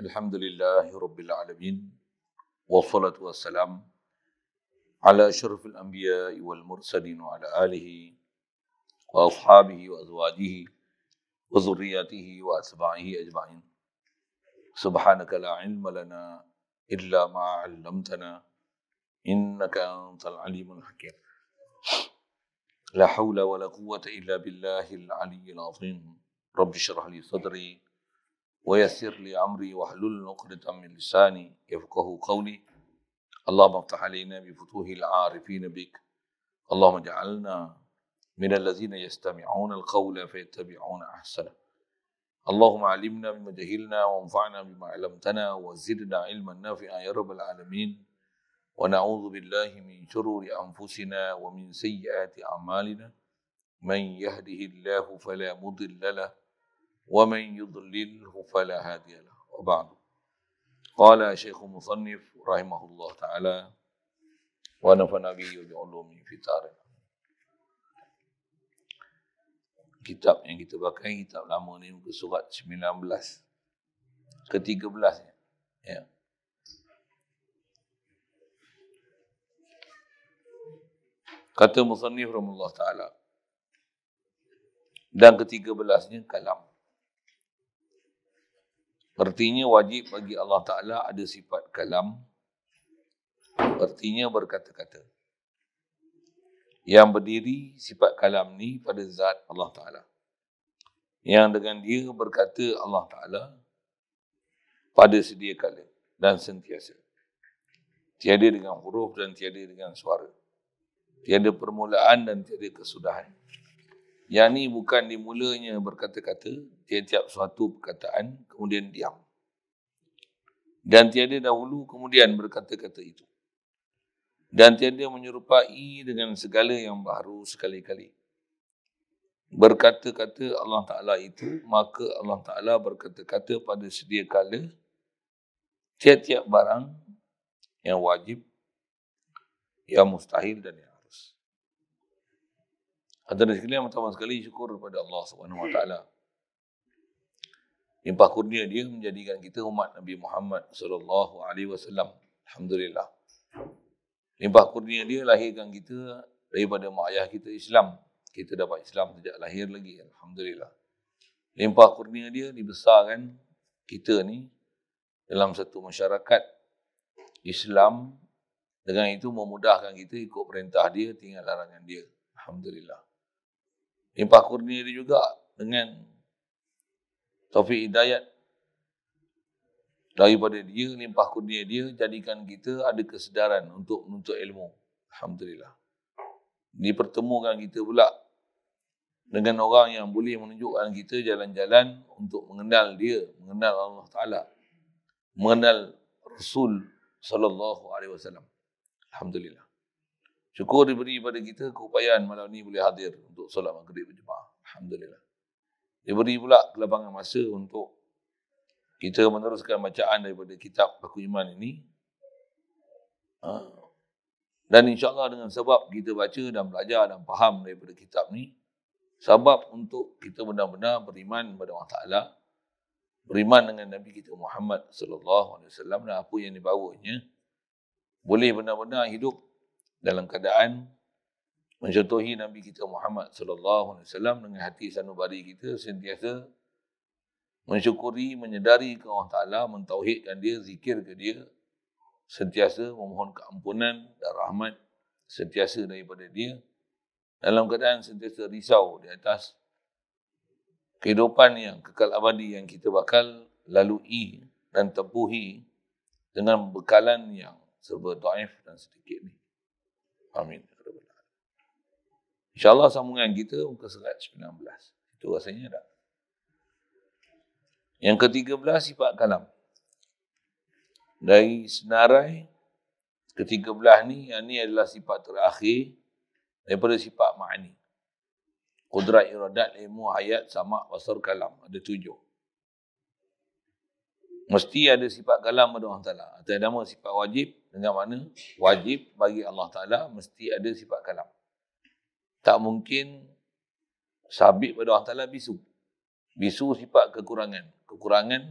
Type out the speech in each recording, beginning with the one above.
الحمد لله رب العالمين والصلاة والسلام على أشرف الأنبياء والمرسلين وعلى آله وأصحابه وأزواجه وذرياته وأتباعه أجمعين. سبحانك لا علم لنا إلا ما علمتنا إنك أنت العليم الحكيم. لا حول ولا قوة إلا بالله العلي العظيم. رب اشرح لي صدري ويسر لي أمري واحلل عقدة من لساني يفقهوا قولي. اللهم افتح علينا بفتوح العارفين بك. اللهم اجعلنا من الذين يستمعون القول فيتبعون أحسنه. اللهم علمنا بما جهلنا وانفعنا بما علمتنا وزدنا علما نافعا يا رب العالمين. ونعوذ بالله من شرور أنفسنا ومن سيئات أعمالنا. من يهده الله فلا مضل له ومن يضلله فلا هادي له. وبعد. قال شيخ مصنف رحمه الله تعالى ونفعنا به وبعلومه في الدارين. Kitab yang kita pakai, kitab lama ni muka surat 19 ke 13 ya. Kata musannif rahimahullah taala, dan ke-13-nya kalam. Artinya wajib bagi Allah Ta'ala ada sifat kalam. Artinya berkata-kata. Yang berdiri sifat kalam ni pada zat Allah Ta'ala. Yang dengan dia berkata Allah Ta'ala pada sedia kala dan sentiasa. Tiada dengan huruf dan tiada dengan suara. Tiada permulaan dan tiada kesudahan. Yang ni bukan dimulanya berkata-kata, tiap-tiap suatu perkataan, kemudian diam. Dan tiada dahulu kemudian berkata-kata itu. Dan tiada menyerupai dengan segala yang baru sekali-kali. Berkata-kata Allah Ta'ala itu, maka Allah Ta'ala berkata-kata pada sedia kala, tiap-tiap barang yang wajib, yang mustahil dan yang harus. Antara sekalian, pertama sekali syukur kepada Allah Subhanahu Wa Taala. Limpah kurnia dia menjadikan kita umat Nabi Muhammad sallallahu alaihi wasallam. Alhamdulillah. Limpah kurnia dia lahirkan kita daripada mak ayah kita Islam. Kita dapat Islam sejak lahir lagi. Alhamdulillah. Limpah kurnia dia dibesarkan kita ni dalam satu masyarakat Islam. Dengan itu memudahkan kita ikut perintah dia, tinggal larangan dia. Alhamdulillah. Limpah kurnia dia juga dengan taufik hidayat daripada dia, limpah kurnia dia jadikan kita ada kesedaran untuk menuntut ilmu. Alhamdulillah. Dipertemukan kita pula dengan orang yang boleh menunjukkan kita jalan-jalan untuk mengenal dia, mengenal Allah Ta'ala, mengenal Rasul sallallahu alaihi wasallam. Alhamdulillah. Syukur diberi pada kita keupayaan malam ni boleh hadir untuk solat maghrib berjemaah. Alhamdulillah. Diberi pula kelapangan masa untuk kita meneruskan bacaan daripada kitab Aku Iman ini. Dan insyaAllah dengan sebab kita baca dan belajar dan faham daripada kitab ni, sebab untuk kita benar-benar beriman kepada Allah Ta'ala, beriman dengan Nabi kita Muhammad sallallahu alaihi wasallam dan apa yang dibawanya, boleh benar-benar hidup dalam keadaan mencontohi Nabi kita Muhammad sallallahu alaihi wasallam dengan hati sanubari kita sentiasa mensyukuri, menyedari ke Allah Ta'ala, mentauhidkan dia, zikir ke dia, sentiasa memohon keampunan dan rahmat sentiasa daripada dia, dalam keadaan sentiasa risau di atas kehidupan yang kekal abadi yang kita bakal lalui dan tempuhi dengan bekalan yang serba dhaif dan sedikit ni. Amin. InsyaAllah sambungan kita muka surat 19. Itu rasanya dah. Yang ke-13 sifat kalam. Dari senarai ke-13 ni, yang ni adalah sifat terakhir daripada sifat ma'ani. Qudrat, iradat, ilmu, hayat, sama', basar, kalam. Ada 7. Mesti ada sifat kalam pada Allah Ta'ala. Atau nama sifat wajib dengan mana wajib bagi Allah Ta'ala mesti ada sifat kalam. Tak mungkin sabit pada Allah Ta'ala bisu. Bisu sifat kekurangan. Kekurangan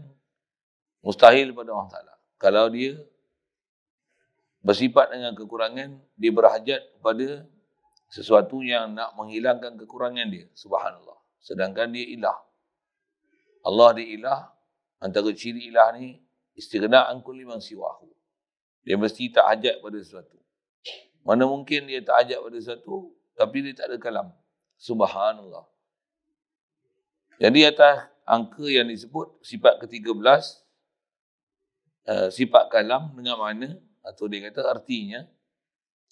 Mustahil pada Allah Ta'ala. Kalau dia bersifat dengan kekurangan, dia berhajat kepada sesuatu yang nak menghilangkan kekurangan dia. Subhanallah. Sedangkan dia ilah. Allah dia ilah. Antara ciri ilah ni, istighna'an kulli man siwahu. Dia mesti tak hajat pada sesuatu. Mana mungkin dia tak hajat pada sesuatu, tapi dia tak ada kalam. Subhanallah. Jadi atas angka yang disebut, sifat ke-13, sifat kalam dengan mana, atau dia kata artinya,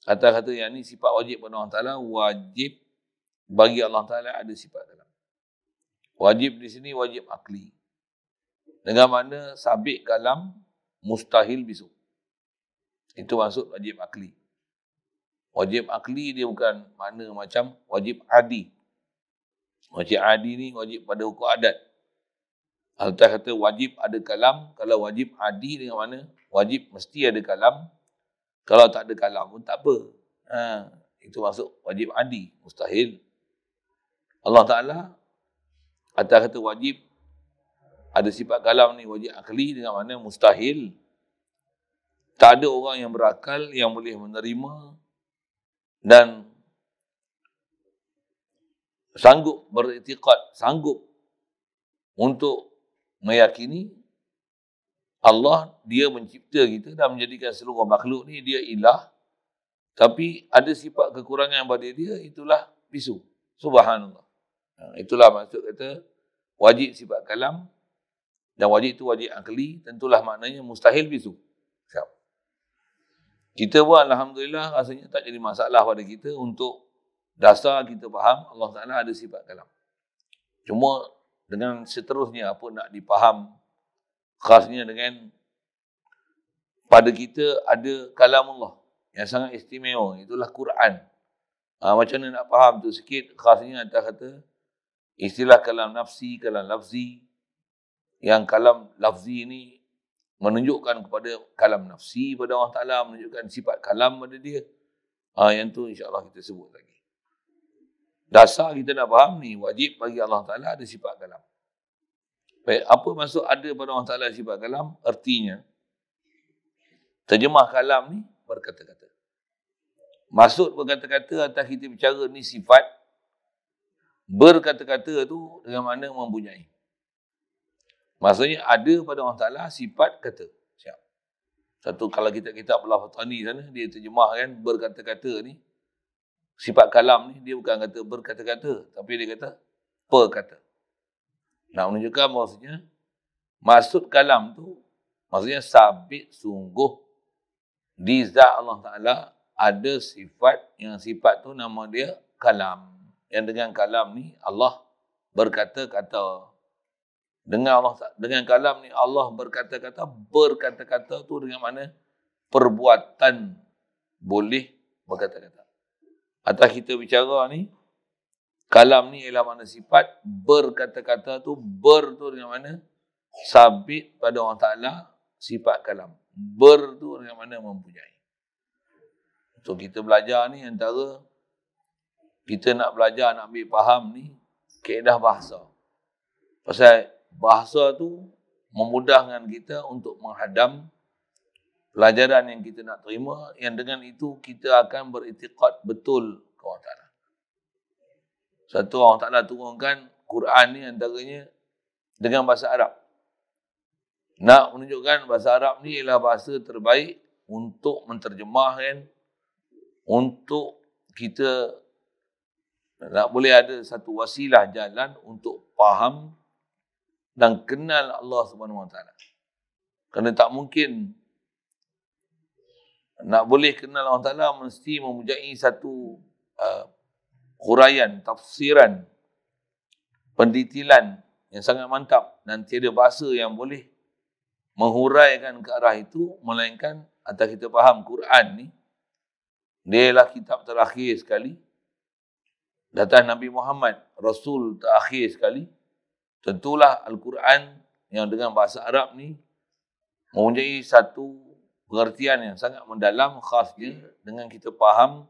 atas kata yang ni sifat wajib pada Allah Ta'ala, wajib bagi Allah Ta'ala ada sifat kalam. Wajib di sini wajib akli. Dengan mana sabit kalam mustahil bisu. Itu maksud wajib akli. Wajib akli dia bukan makna macam wajib adi. Wajib adi ni wajib pada hukum adat. Atas kata wajib ada kalam, kalau wajib adi dengan mana wajib mesti ada kalam. Kalau tak ada kalam pun tak apa. Itu maksud wajib adi, mustahil. Allah Ta'ala atas kata wajib ada sifat kalam ni wajib akli dengan mana mustahil. Tak ada orang yang berakal yang boleh menerima dan sanggup beriktikad, sanggup untuk meyakini Allah dia mencipta kita dan menjadikan seluruh makhluk ni dia ilah, tapi ada sifat kekurangan pada dia, itulah bisu. Subhanallah. Itulah maksud kata wajib sifat kalam dan wajib itu wajib akli, tentulah maknanya mustahil bisu. Kita pun alhamdulillah rasanya tak jadi masalah pada kita untuk dasar kita faham Allah Ta'ala ada sifat kalam. Cuma dengan seterusnya apa nak dipaham, khasnya dengan pada kita ada kalam Allah yang sangat istimewa, itulah Quran. Macam mana nak faham tu sikit, khasnya atas kata istilah kalam nafsi, kalam lafzi. Yang kalam lafzi ni menunjukkan kepada kalam nafsi pada Allah Ta'ala, menunjukkan sifat kalam pada dia. Yang tu insyaAllah kita sebut lagi. Dasar kita nak faham ni, wajib bagi Allah Ta'ala ada sifat kalam. Baik, apa maksud ada pada Allah Ta'ala sifat kalam? Artinya, terjemah kalam ni berkata-kata. Maksud berkata-kata atas kita bicara ni sifat, berkata-kata tu dengan mana mempunyai. Maksudnya ada pada Allah Ta'ala sifat kata. Siap. Satu, kalau kita kitab Al-Fatani sana, dia terjemahkan berkata-kata ni. Sifat kalam ni, dia bukan kata berkata-kata, tapi dia kata perkata. Nak menunjukkan maksudnya, maksud kalam tu, maksudnya sabit sungguh di zat Allah Ta'ala ada sifat, yang sifat tu nama dia kalam. Yang dengan kalam ni, Allah berkata-kata. Dengan kalam ni Allah berkata-kata, berkata-kata tu dengan mana perbuatan boleh berkata-kata. Atas kita bicara ni, kalam ni ialah makna sifat, berkata-kata tu, tu dengan mana sabit pada Allah Ta'ala sifat kalam. Tu dengan mana mempunyai. So kita belajar ni antara kita nak belajar, nak ambil faham ni kaedah bahasa. Pasal bahasa tu memudahkan kita untuk menghadam pelajaran yang kita nak terima, yang dengan itu kita akan beriktikad betul ke Allah Ta'ala. Satu, Allah Ta'ala turunkan Quran ni antaranya dengan bahasa Arab. Nak menunjukkan bahasa Arab ni ialah bahasa terbaik untuk menterjemahkan, untuk kita nak boleh ada satu wasilah jalan untuk faham dan kenal Allah Subhanahu Wa Taala. Kerana tak mungkin nak boleh kenal Allah Ta'ala mesti mempunyai satu huraian, tafsiran, pendetilan yang sangat mantap, dan tiada bahasa yang boleh menghuraikan ke arah itu, melainkan atas kita faham Quran ni, dia ialah kitab terakhir sekali datang Nabi Muhammad, Rasul terakhir sekali. Tentulah Al-Quran yang dengan bahasa Arab ni mempunyai satu pengertian yang sangat mendalam, khasnya dengan kita faham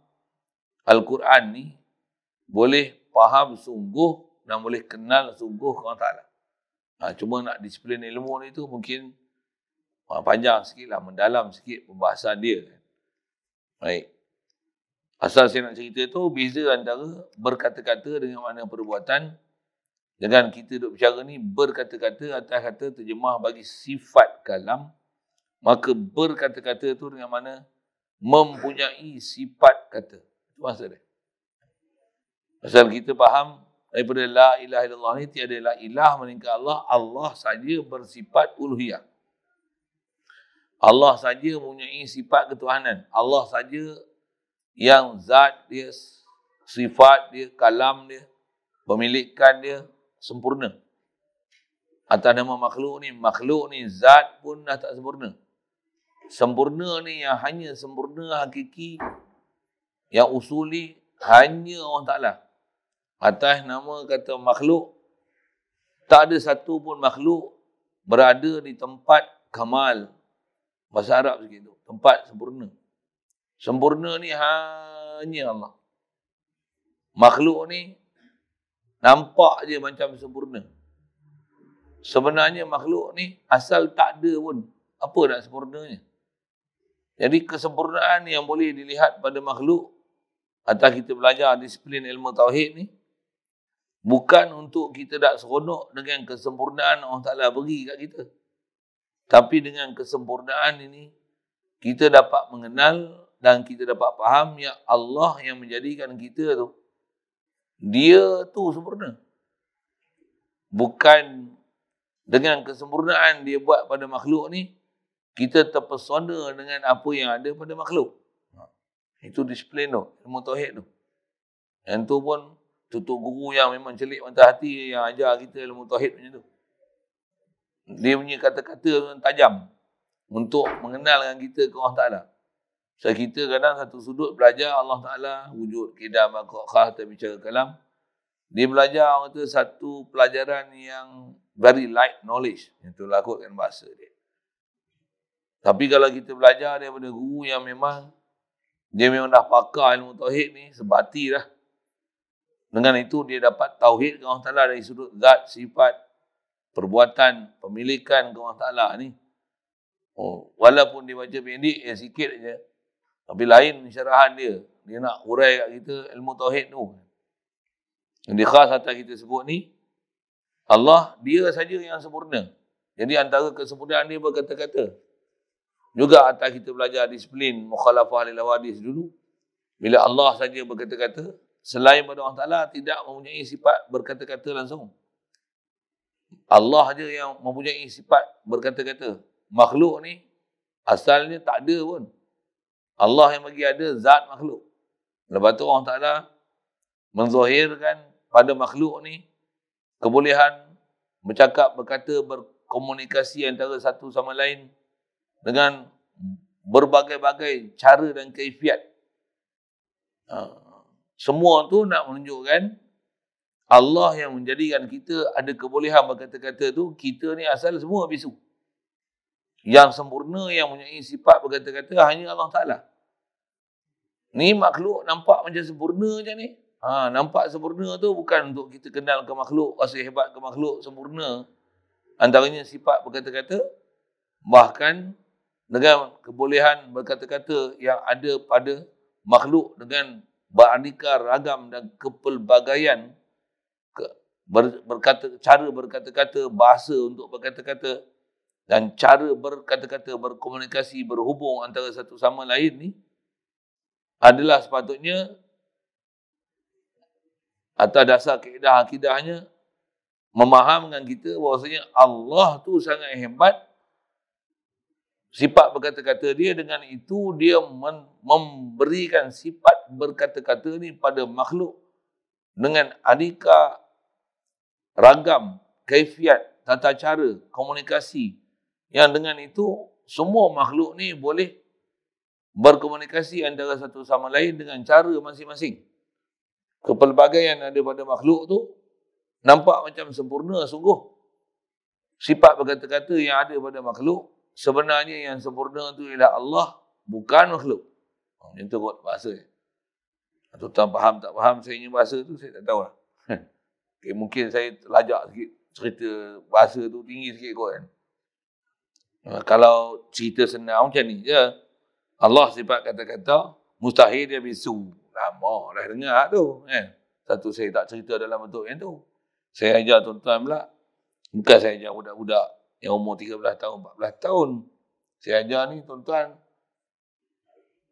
Al-Quran ni, boleh faham sungguh dan boleh kenal sungguh Allah Ta'ala. Cuma nak disiplin ilmu ni tu mungkin Panjang sikit lah, mendalam sikit pembahasan dia. Baik. Asal saya nak cerita tu, beza antara berkata-kata dengan makna perbuatan. Dengan kita duk bicara ni, berkata-kata atas kata terjemah bagi sifat kalam. Maka berkata-kata tu dengan mana mempunyai sifat kata. Itu maksud dia. Asal kita faham daripada la ilaha illallah ni, tiada la ilah melainkan Allah. Allah saja bersifat uluhiyah. Allah saja mempunyai sifat ketuhanan. Allah saja yang zat dia, sifat dia, kalam dia, pemilikan dia sempurna. Atas nama makhluk ni zat pun dah tak sempurna. Sempurna ni yang hanya sempurna hakiki, yang usuli hanya Allah Ta'ala. Atas nama kata makhluk, tak ada satu pun makhluk berada di tempat kamal. Bahasa Arab sikit tu, tempat sempurna. Sempurna ni hanya Allah. Makhluk ni nampak je macam sempurna. Sebenarnya makhluk ni asal tak ada pun. Apa nak sempurnanya? Jadi kesempurnaan yang boleh dilihat pada makhluk atas kita belajar disiplin ilmu tauhid ni, bukan untuk kita nak seronok dengan kesempurnaan Allah Ta'ala beri kat kita. Tapi dengan kesempurnaan ini, kita dapat mengenal dan kita dapat faham yang Allah yang menjadikan kita tu, dia tu sempurna. Bukan dengan kesempurnaan dia buat pada makhluk ni, kita terpesona dengan apa yang ada pada makhluk. Itu disiplin tu, ilmu tauhid tu. Yang tu pun tutup guru yang memang celik mata hati yang ajar kita ilmu tauhid macam tu. Dia punya kata-kata tajam untuk mengenal dengan kita ke Allah Ta'ala. So kita kadang satu sudut belajar Allah Ta'ala, wujud, kidam, khah, bicara kalam. Dia belajar orang tu satu pelajaran yang very light knowledge. Itu lakutkan bahasa dia. Tapi kalau kita belajar daripada guru yang memang dia memang dah pakar ilmu tauhid ni, sebati dah. Dengan itu dia dapat tauhid ke Allah Ta'ala dari sudut zat, sifat, perbuatan, pemilikan ke Allah Ta'ala ni. Walaupun dia baca pendek, sikit je. Tapi lain syarahan dia. Dia nak urai kat kita ilmu tauhid tu. Yang dia khas atas kita sebut ni, Allah, dia saja yang sempurna. Jadi antara kesempurnaan dia berkata-kata. Juga atas kita belajar disiplin mukhalafah lil hawadis dulu. Bila Allah saja berkata-kata, selain pada Allah Ta'ala tidak mempunyai sifat berkata-kata langsung. Allah je yang mempunyai sifat berkata-kata. Makhluk ni asalnya tak ada pun. Allah yang bagi ada zat makhluk. Lepas tu Allah Ta'ala menzahirkan pada makhluk ni kebolehan bercakap, berkata, berkomunikasi antara satu sama lain dengan berbagai-bagai cara dan kaifiat. Semua tu nak menunjukkan Allah yang menjadikan kita ada kebolehan berkata-kata tu, kita ni asal semua bisu. Yang sempurna, yang mempunyai sifat berkata-kata hanya Allah Ta'ala. Ni makhluk nampak macam sempurna je ni. Nampak sempurna tu bukan untuk kita kenal ke makhluk, rasa hebat ke makhluk, sempurna. Antaranya sifat berkata-kata, bahkan dengan kebolehan berkata-kata yang ada pada makhluk dengan beraneka ragam dan kepelbagaian cara berkata-kata, bahasa untuk berkata-kata dan cara berkata-kata, berkomunikasi, berhubung antara satu sama lain ni adalah sepatutnya atas dasar kaedah akidahnya memahamkan kita bahawasanya Allah tu sangat hebat. Sifat berkata-kata dia, dengan itu dia memberikan sifat berkata-kata ni pada makhluk dengan aneka ragam, kaifiat, tata cara, komunikasi. Yang dengan itu semua makhluk ni boleh berkomunikasi antara satu sama lain dengan cara masing-masing. Kepelbagaian ada pada makhluk tu nampak macam sempurna sungguh. Sifat berkata-kata yang ada pada makhluk, sebenarnya yang sempurna tu ialah Allah, bukan makhluk. Macam tu kot bahasa. Tuan faham tak faham saya punya bahasa tu, saya tak tahu lah. Okay, mungkin saya terlajak sikit cerita bahasa tu tinggi sikit kot kan. Kalau cerita senang macam ni je. Allah sifat kata-kata, mustahil dia bisu. Lama dah dengar tu. Satu saya tak cerita dalam bentuk yang tu. Saya ajar tuan-tuan pula. Bukan saya ajar budak-budak yang umur 13 tahun, 14 tahun. Saya ajar ni tuan-tuan.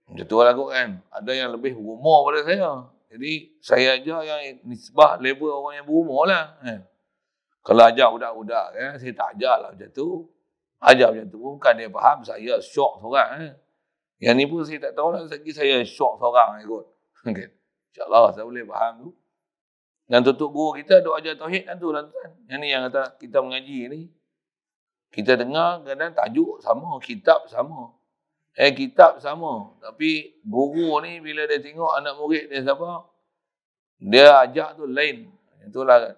Macam tu lah kot kan. Ada yang lebih berumur pada saya. Jadi saya ajar yang nisbah level orang yang berumur lah. Kalau ajar budak-budak kan, saya tak ajar lah macam tu. Ajar macam tu bukan dia faham, saya syok seorang. Yang ni pun saya tak tahu lah, lagi saya syok seorang kot. InsyaAllah saya boleh faham tu. Dan tutup guru kita duk ajar tauhid kan tu tuan-tuan. Yang ni yang kata kita mengaji ni. Kita dengar kadang tajuk sama, kitab sama. Kitab sama. Tapi guru ni bila dia tengok anak murid dia siapa, dia ajak tu lain. Itulah kan.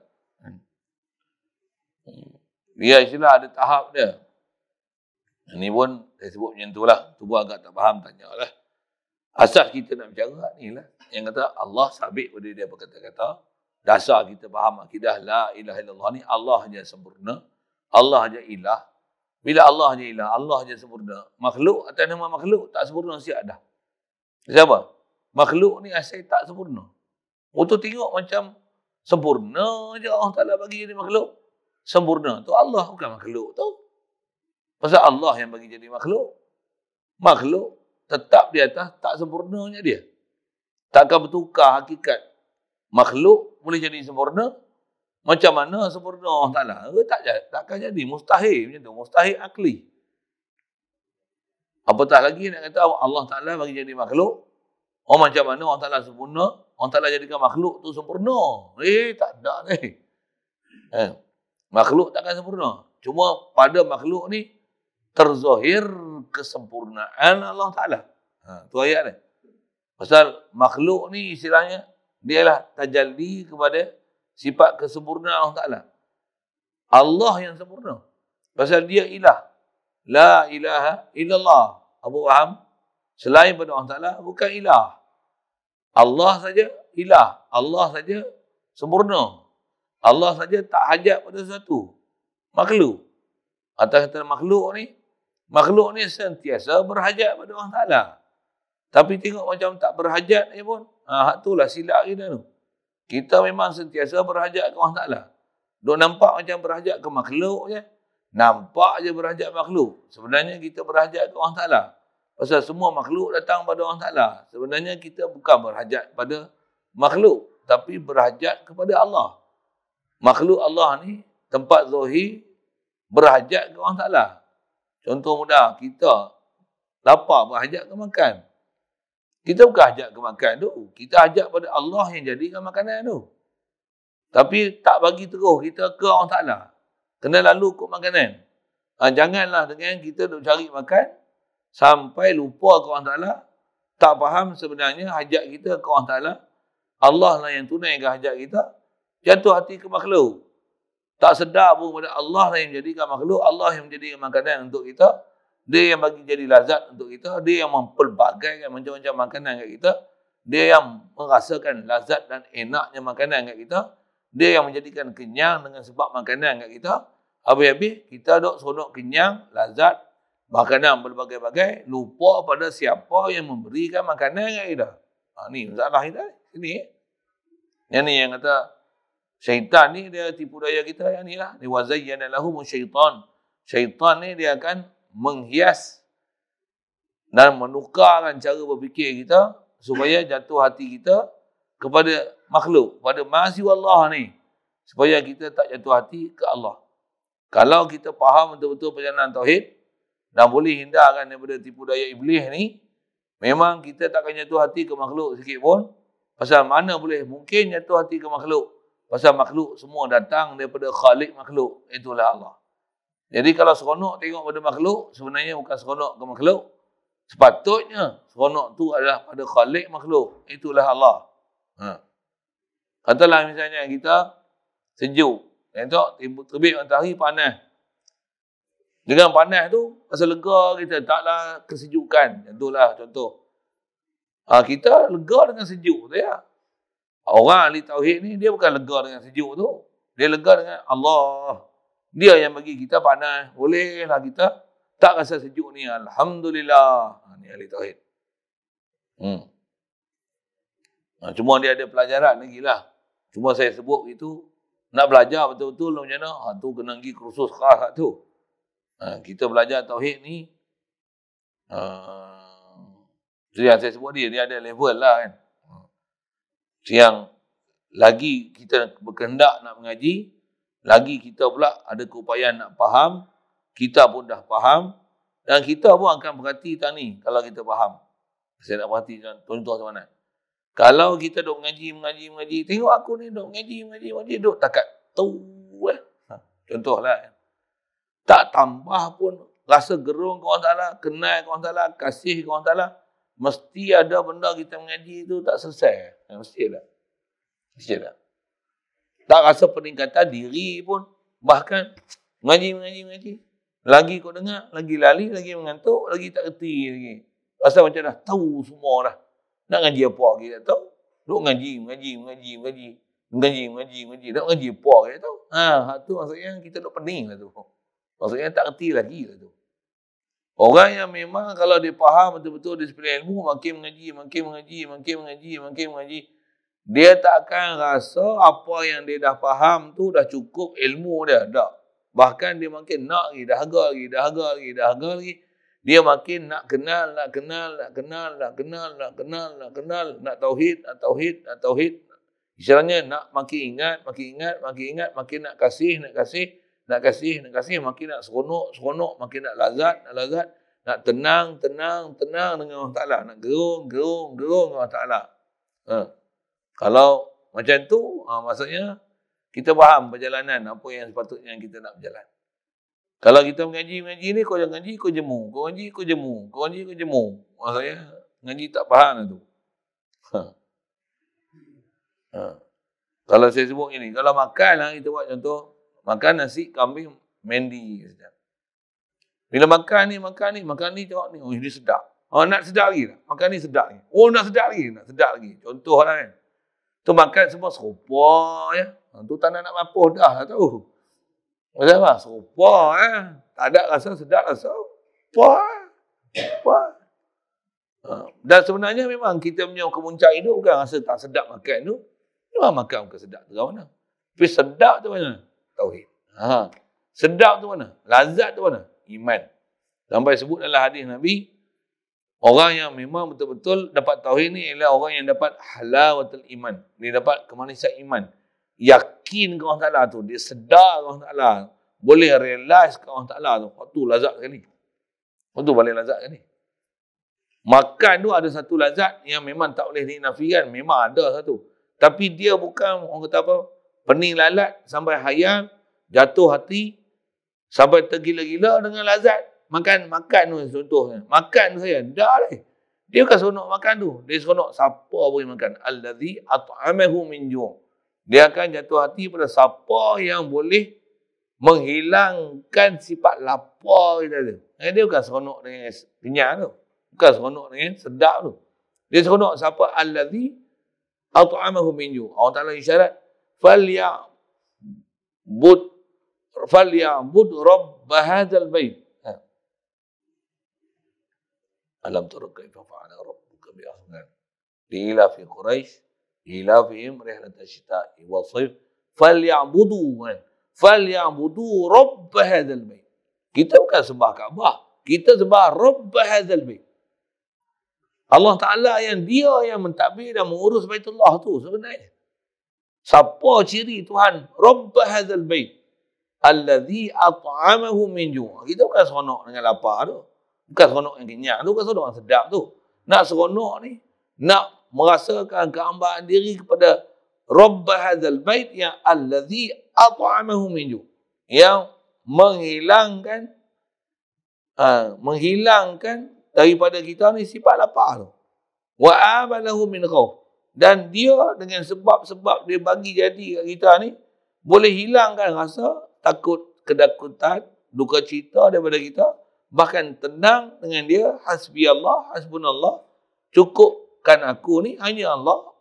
Dia istilah ada tahap dia. Ini pun saya sebut macam tu lah. Tu pun agak tak faham, tanya lah. Asas kita nak bicara ni lah. Yang kata Allah sabit pada dia berkata-kata. Dasar kita faham akidah la ilaha illallah ni. Allah je sempurna. Allah je ilah. Bila Allah je ilah, Allah je sempurna. Makhluk atas nama makhluk tak sempurna siap dah. Siapa? Makhluk ni asal tak sempurna. Untuk tengok macam sempurna je Allah Ta'ala bagi jadi makhluk. Sempurna tu Allah bukan makhluk tu. Pasal Allah yang bagi jadi makhluk. Makhluk tetap di atas tak sempurnanya dia. Takkan bertukar hakikat. Makhluk boleh jadi sempurna. Macam mana sempurna Allah Ta'ala? Takkan jadi. Mustahil macam tu. Mustahil akli. Apatah lagi nak kata Allah Ta'ala bagi jadi makhluk. Macam mana Allah Ta'ala sempurna? Allah Ta'ala jadikan makhluk tu sempurna. Tak ada ni. Makhluk takkan sempurna. Cuma pada makhluk ni terzahir kesempurnaan Allah Ta'ala. Tu ayat ni. Pasal makhluk ni istilahnya dia lah tajalli kepada sifat kesempurnaan Allah Ta'ala. Allah yang sempurna. Pasal dia ilah. La ilaha illallah. Apa faham? Selain pada Allah Ta'ala bukan ilah. Allah saja ilah. Allah saja sempurna. Allah saja tak hajat pada sesuatu. Makhluk. Atas kata makhluk ni sentiasa berhajat pada Allah Ta'ala. Tapi tengok macam tak berhajat ni pun. Itulah silap kita tu. Kita memang sentiasa berhajat ke Allah Ta'ala. Duk nampak macam berhajat ke makhluk je. Nampak je berhajat makhluk. Sebenarnya kita berhajat ke Allah Ta'ala. Pasal semua makhluk datang pada Allah Ta'ala. Sebenarnya kita bukan berhajat pada makhluk. Tapi berhajat kepada Allah. Makhluk Allah ni tempat zahir berhajat ke Allah Ta'ala. Contoh mudah, kita lapar berhajat ke makan. Kita bukan hajat ke makan tu. Kita hajat pada Allah yang jadikan makanan tu. Tapi tak bagi terus kita ke Allah Ta'ala. Kena lalu ikut makanan. Janganlah dengan kita duk cari makan sampai lupa ke Allah Ta'ala. Tak faham sebenarnya hajat kita ke Allah Ta'ala. Allah lah yang tunaikan hajat kita. Jatuh hati ke makhluk. Tak sedar pun pada Allah lah yang menjadikan makhluk. Allah yang menjadikan makanan untuk kita. Dia yang bagi jadi lazat untuk kita. Dia yang mempelbagaikan macam-macam makanan kat kita. Dia yang merasakan lazat dan enaknya makanan kat kita. Dia yang menjadikan kenyang dengan sebab makanan kat kita. Habis-habis kita duk seronok kenyang, lazat, makanan berbagai-bagai. Lupa pada siapa yang memberikan makanan kat kita. Ni masalah kita. Ini. Yang ni yang kata syaitan ni dia tipu daya kita yang ni lah. Ni wazayyana lahum syaitan. Syaitan ni dia akan menghias dan menukarkan cara berfikir kita supaya jatuh hati kita kepada makhluk, pada mahasiswa Allah ni. Supaya kita tak jatuh hati ke Allah. Kalau kita faham betul-betul perjalanan tauhid dan boleh hindarkan daripada tipu daya iblis ni, memang kita takkan jatuh hati ke makhluk sikit pun. Pasal mana boleh mungkin jatuh hati ke makhluk? Pasal makhluk semua datang daripada khalik makhluk. Itulah Allah. Jadi kalau seronok tengok pada makhluk, sebenarnya bukan seronok ke makhluk. Sepatutnya seronok tu adalah pada khalik makhluk. Itulah Allah. Katalah misalnya kita sejuk. Tengok terbit matahari panas. Dengan panas tu, rasa lega kita. Taklah kesejukan. Itulah contoh. Kita lega dengan sejuk tu ya. Orang ahli tauhid ni, dia bukan lega dengan sejuk tu. Dia lega dengan Allah. Dia yang bagi kita panas. Bolehlah kita Tak rasa sejuk ni, alhamdulillah. Ni ahli tauhid. Cuma dia ada pelajaran lagi lah. Cuma saya sebut itu, nak belajar betul-betul macam mana, tu kena pergi kursus khas tu. Kita belajar tauhid ni, yang saya sebut dia ada level lah kan. Yang lagi kita berkehendak nak mengaji, lagi kita pula ada keupayaan nak faham, kita pun dah faham, dan kita pun akan perhati tang ni kalau kita faham. Saya nak perhati contoh macam mana. Kalau kita duk mengaji, tengok aku ni duk mengaji, duk takat tu. Contohlah. Tak tambah pun rasa gerung ke orang Ta'ala, kenal ke orang Ta'ala, kasih ke orang Ta'ala. Mesti ada benda kita mengaji tu tak selesai. Mesti ada. Tak rasa peningkatan diri pun. Bahkan mengaji. Lagi kau dengar, lagi lali, lagi mengantuk, lagi tak kerti lagi. Rasa macam dah tahu semua dah. Nak ngaji apa lagi tak tahu. Duk ngaji. Nak ngaji apa lagi tak tahu. Tu maksudnya kita duk pening lah tu. Maksudnya tak kerti lagi lah tu. Orang yang memang kalau dia faham betul-betul disiplin ilmu, makin mengaji. Dia tak akan rasa apa yang dia dah faham tu dah cukup ilmu dia. Tak. Bahkan dia makin nak lagi, dahaga lagi. Dia makin nak kenal, nak tauhid. Istilahnya nak makin ingat, makin nak kasih, makin nak seronok, makin nak lazat, nak tenang dengan Allah Ta'ala, nak gerung dengan Allah Ta'ala. Kalau macam tu, maksudnya kita faham perjalanan apa yang sepatutnya kita nak berjalan. Kalau kita mengaji ni, kau jangan ngaji, kau jemu. Kau ngaji, kau jemu. Maksudnya, ngaji tak faham lah tu. Kalau saya sebut ini, kalau makan lah, kita buat contoh, makan nasi kambing mandi. Bila makan ni, tengok ni, ini sedap. Nak sedap lagi tak? Makan ni sedap lagi. Nak sedap lagi. Contoh lah kan. Tu makan semua serupa ya. Tu tak nak mapuh dah lah tahu. Macam apa? Serupa tak ada rasa sedap rasa. Apa? Dan sebenarnya memang kita punya kemuncak hidup bukan rasa tak sedap makan tu. Memang makan bukan sedap tu mana. Tapi sedap tu mana? Tauhid. Sedap tu mana? Lazat tu mana? Iman. Sampai sebut dalam hadis Nabi, orang yang memang betul-betul dapat tauhid ni ialah orang yang dapat halawatul iman. Dia dapat kemanisan iman. Yakin ke Allah Ta'ala tu. Dia sedar ke Allah Ta'ala. Boleh realize ke Allah Ta'ala tu. Waktu lazat sekali. Waktu balik lazat sekali. Makan tu ada satu lazat yang memang tak boleh dinafikan. Memang ada satu. Tapi dia bukan, orang kata apa, pening lalat sampai hayal, jatuh hati, sampai tergila-gila dengan lazat. Makan tu contohnya. Makan tu saya, dah lah. Dia bukan seronok makan tu. Dia seronok siapa boleh makan. Alladhi at'amahu min ju'. Dia akan jatuh hati pada siapa yang boleh menghilangkan sifat lapar kita tu. Dia bukan seronok dengan kenyang tu. Bukan seronok dengan sedap tu. Dia seronok siapa alladhi at'amahu min ju'. Allah Ta'ala isyarat falya'bud rabb hadzal bait. Alam tara kaifa fa'ala rabbuka bi asnam. Ila fi Quraisy ilafihim rihlat asyita'i wal sayf falya'budu rabb hadzal bait. Kita bukan sembah Kaabah, kita sembah rabb hadzal bait. Allah Ta'ala yang dia yang mentadbir dan mengurus Baitullah tu sebenarnya. Siapa ciri Tuhan? Rabb hadzal bait allazi at'amahu min ju'. Kita bukan seronok dengan lapar tu. Bukan seronok yang kenyang tu, bukan seronok yang sedap tu. Nak seronok ni, nak merasakan kehambaan diri kepada Rabb hadzal bait yang allazi at'amahu min ju'. Yang menghilangkan daripada kita ni sifat lapar tu. Wa amalahu min khauf. Dan dia dengan sebab-sebab dia bagi jadi kat kita ni, boleh hilangkan rasa takut, kedakutan, duka cita daripada kita. Bahkan tenang dengan dia, hasbi Allah, hasbunallah, cukupkan aku ni hanya Allah,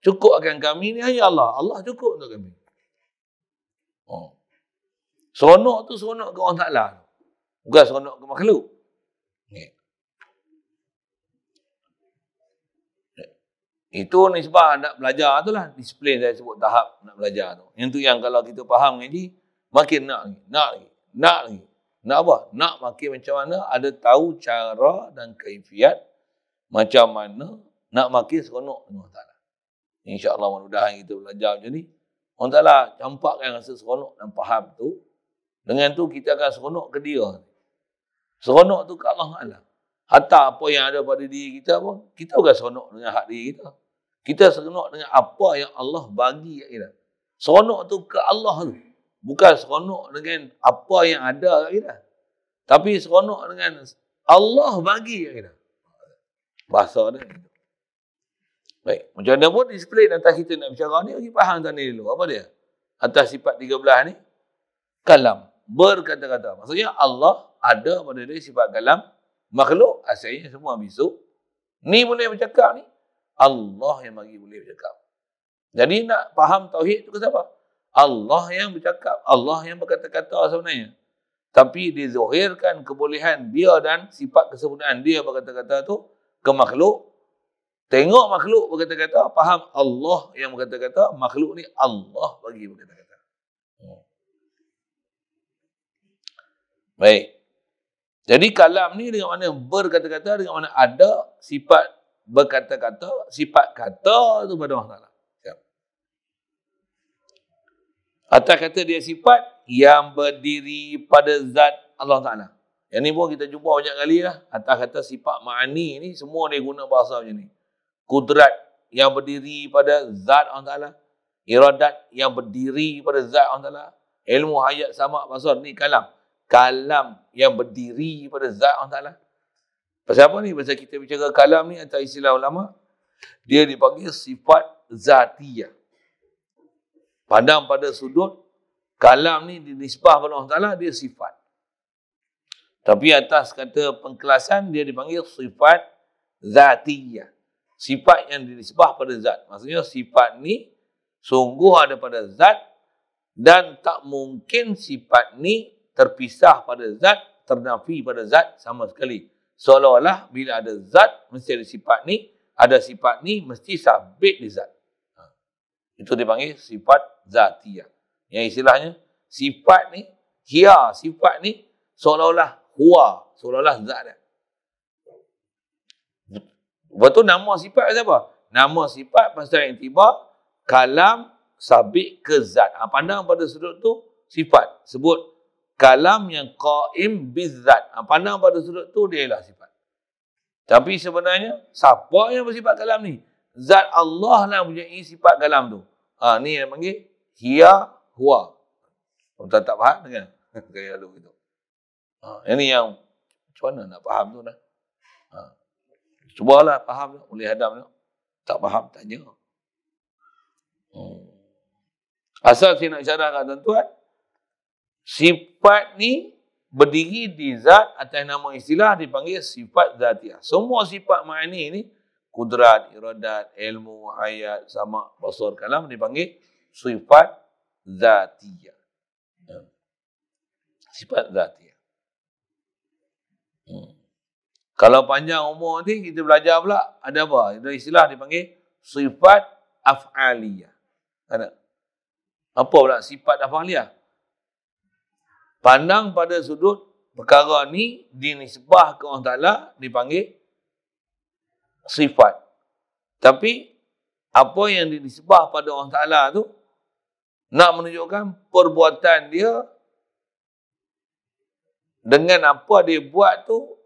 cukupkan kami ni hanya Allah. Allah cukup untuk kami. Seronok tu seronok ke Allah Ta'ala. Bukan seronok ke makhluk. Itu nisbah nak belajar tu lah. Disiplin saya sebut tahap nak belajar tu. Yang tu yang kalau kita faham ngaji, makin nak lagi, nak lagi, nak lagi. Nak apa? Nak makin macam mana, ada tahu cara dan kaifiat macam mana nak makin seronok dengan Allah Ta'ala. InsyaAllah mudah-mudahan kita belajar macam ni. Allah Ta'ala campakkan rasa seronok dan faham tu. Dengan tu kita akan seronok ke dia. Seronok tu ke Allah Ta'ala. Hatta apa yang ada pada diri kita pun, kita bukan seronok dengan hak diri kita. Kita seronok dengan apa yang Allah bagi kat kita. Seronok tu ke Allah tu. Bukan seronok dengan apa yang ada kat kita. Tapi seronok dengan Allah bagi kat kita. Bahasa dia. Baik. Macam mana pun disiplin atas kita nak bicara ni, bagi faham tadi dulu. Apa dia? Atas sifat 13 ni, kalam. Berkata-kata. Maksudnya Allah ada pada dia sifat kalam. Makhluk asalnya semua bisu. Ni boleh bercakap ni. Allah yang bagi boleh bercakap. Jadi nak faham tauhid tu ke siapa? Allah yang bercakap. Allah yang berkata-kata sebenarnya. Tapi dizuhirkan kebolehan dia dan sifat kesempurnaan dia berkata-kata tu ke makhluk. Tengok makhluk berkata-kata, faham Allah yang berkata-kata, makhluk ni Allah bagi berkata-kata. Baik. Jadi kalam ni dengan mana berkata-kata, dengan mana ada sifat berkata-kata, sifat kata tu pada Allah Ta'ala. Atas kata dia sifat yang berdiri pada zat Allah Ta'ala. Yang ni pun kita jumpa banyak kali lah. Atas kata sifat ma'ani ni, semua dia guna bahasa macam ni. Kudrat yang berdiri pada zat Allah Ta'ala. Iradat yang berdiri pada zat Allah Ta'ala. Ilmu hayat sama basar ni kalam. Kalam yang berdiri pada zat Allah Ta'ala. Pasal apa ni? Pasal kita bicara kalam ni atas istilah ulama, dia dipanggil sifat zatiyah. Pandang pada sudut kalam ni dinisbah pada Allah Ta'ala, dia sifat. Tapi atas kata pengkelasan, dia dipanggil sifat zatiyah. Sifat yang dinisbah pada zat. Maksudnya sifat ni sungguh ada pada zat dan tak mungkin sifat ni terpisah pada zat, ternafi pada zat sama sekali. Seolah-olah bila ada zat, mesti ada sifat ni. Ada sifat ni, mesti sabit di zat. Itu dipanggil sifat zatiyah. Yang istilahnya, sifat ni, sifat ni, seolah-olah huwa, seolah-olah zat dia. Betul nama sifat siapa? Nama sifat pasal yang tiba, kalam sabit ke zat. Pandang pada sudut tu, sifat. Sebut kalam yang qaim bizzat. Pandang pada sudut tu, dia ialah sifat. Tapi sebenarnya, siapa yang bersifat kalam ni? Zat Allah lah mempunyai sifat kalam tu. Ni yang panggil hiya huwa. Tuan tak faham dengan gaya lu itu. Ini yang macam mana nak faham tu dah. Cubalah faham boleh hadam tu. Tak faham tanya. Asal saya nak syarahkan tuan-tuan, sifat ni berdiri di zat atas nama istilah dipanggil sifat zatiyah. Semua sifat ma'ani ni, kudrat, iradat, ilmu, hayat, sama, basar, kalam dipanggil sifat zatiyah. Sifat zatiyah. Kalau panjang umur nanti kita belajar pula ada apa? Ada istilah dipanggil sifat af'aliyah. Ada. Apa pula sifat af'aliyah? Pandang pada sudut perkara ni dinisbah ke Allah Ta'ala dipanggil sifat. Tapi apa yang dinisbah pada Allah Ta'ala tu nak menunjukkan perbuatan dia dengan apa dia buat tu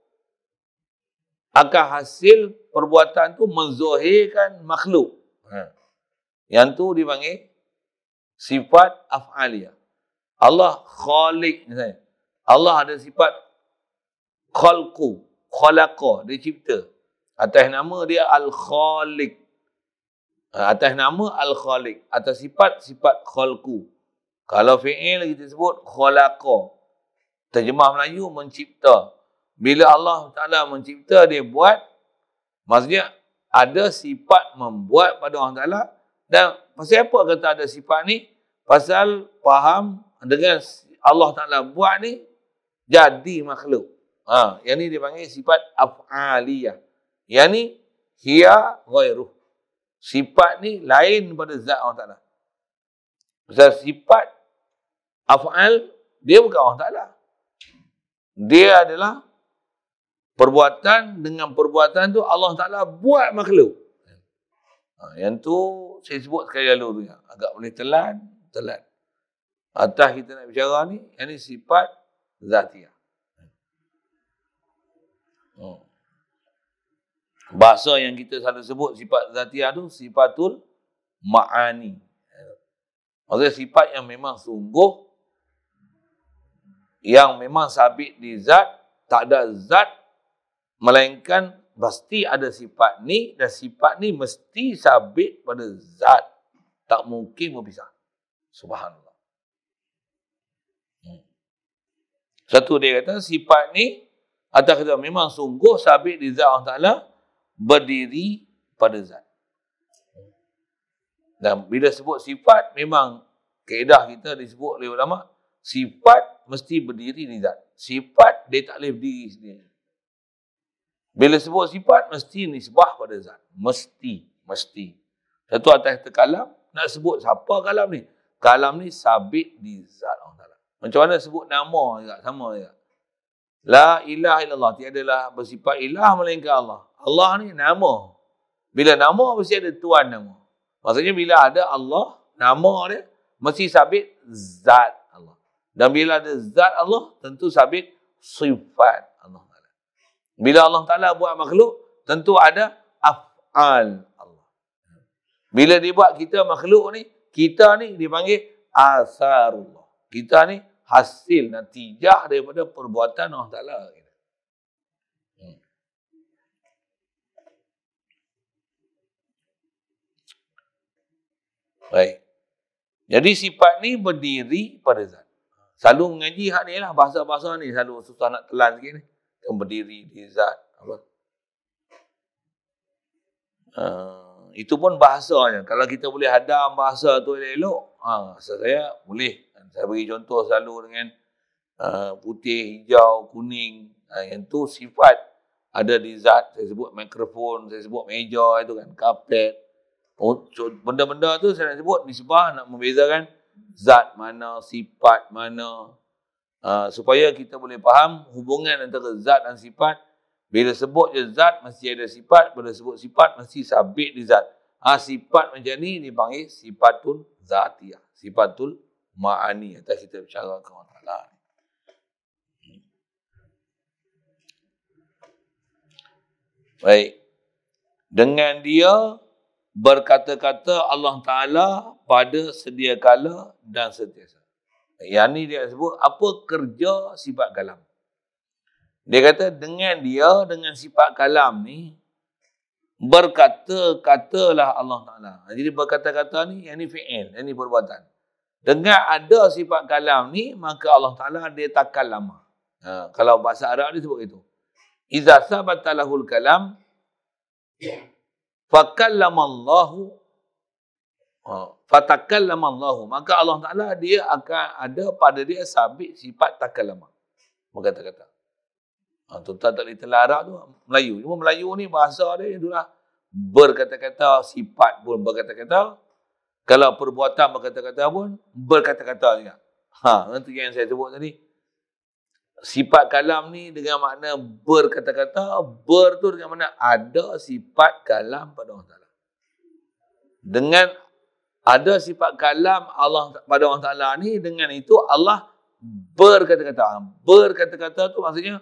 akan hasil perbuatan tu menzohirkan makhluk. Yang tu dipanggil sifat af'aliyah. Allah khaliq misalnya. Allah ada sifat khalqu, khalaqa, dia cipta. Atas nama dia al-khaliq. Atas nama al-khaliq. Atas sifat khalqu. Kalau fi'il kita sebut khalaqa. Terjemah Melayu mencipta. Bila Allah Ta'ala mencipta, dia buat. Maksudnya ada sifat membuat pada Allah Ta'ala. Dan pasal apa kata ada sifat ni? Pasal faham dengan Allah Ta'ala buat ni, jadi makhluk. Yang ni dipanggil sifat af'aliyah. Yang ni hiya ghairuh. Sifat ni lain daripada zat Allah Ta'ala. Sebab sifat af'al, dia bukan Allah Ta'ala. Dia adalah perbuatan, dengan perbuatan tu Allah Ta'ala buat makhluk. Yang tu saya sebut sekali lalu tu. Agak boleh telan. Atas kita nak bicara ni, yang ni sifat zatiyah. Bahasa yang kita selalu sebut sifat zatiyah tu sifatul ma'ani. Maksudnya sifat yang memang sungguh, yang memang sabit di zat, tak ada zat melainkan pasti ada sifat ni, dan sifat ni mesti sabit pada zat, tak mungkin berpisah. Subhanallah. Satu dia kata sifat ni atas kata memang sungguh sabit di zat Allah Ta'ala, berdiri pada zat. Dan bila sebut sifat, memang kaedah kita disebut oleh ulama, sifat mesti berdiri di zat. Sifat dia tak boleh berdiri sendiri. Bila sebut sifat, mesti nisbah pada zat. Mesti. Satu atas kata kalam, nak sebut siapa kalam ni? Kalam ni sabit di zat Allah Ta'ala. Macam mana sebut nama juga, sama juga. La ilaha illallah, tiadalah bersifat ilah melainkan Allah. Allah ni nama. Bila nama, mesti ada tuan nama. Maksudnya bila ada Allah, nama dia mesti sabit zat Allah. Dan bila ada zat Allah, tentu sabit sifat Allah Ta'ala. Bila Allah Ta'ala buat makhluk, tentu ada af'al Allah. Bila dia buat kita makhluk ni, kita ni dipanggil asarullah. Kita ni hasil, natijah daripada perbuatan Allah Ta'ala. Baik. Jadi sifat ni berdiri pada zat. Selalu mengaji hak ni lah, bahasa-bahasa ni selalu susah nak telan sikit ni. Yang berdiri di zat. Itu pun bahasanya. Kalau kita boleh hadam bahasa tu elok, saya boleh. Saya bagi contoh selalu dengan putih, hijau, kuning. Yang tu sifat ada di zat. Saya sebut mikrofon, saya sebut meja itu kan, kapet. Benda-benda tu saya nak sebut nisbah, nak membezakan zat mana, sifat mana. Supaya kita boleh faham hubungan antara zat dan sifat. Bila sebut je zat, mesti ada sifat. Bila sebut sifat, mesti sabit di zat. Sifat macam ni dipanggil sifatul zatiyah. Sifatul ma'ani. Atas kita bicara ke Allah Ta'ala. Baik. Dengan dia berkata-kata Allah Ta'ala pada sedia kala dan sentiasa. Yang ni dia sebut apa kerja sifat kalam. Dia kata dengan dia, dengan sifat kalam ni, berkata-katalah Allah Ta'ala. Jadi berkata-kata ni, yang ni fi'il, yang ni perbuatan. Dengan ada sifat kalam ni, maka Allah Ta'ala dia takallama. Kalau bahasa Arab dia sebut itu. Iza sabatalahul kalam, fakallamallahu, fatakallamallahu. Maka Allah Ta'ala dia akan ada pada dia sabit sifat takallama. Berkata-kata. Tuan-tuan tak boleh telah Arab tu, Melayu. Cuma Melayu ni bahasa dia itulah berkata-kata, sifat pun berkata-kata. Kalau perbuatan berkata-kata pun berkata-kata juga. Nanti yang saya sebut tadi. Sifat kalam ni dengan makna berkata-kata, ber tu dengan makna ada sifat kalam pada Allah Ta'ala. Dengan ada sifat kalam Allah pada Allah Ta'ala ni, dengan itu Allah berkata-kata. Berkata-kata tu maksudnya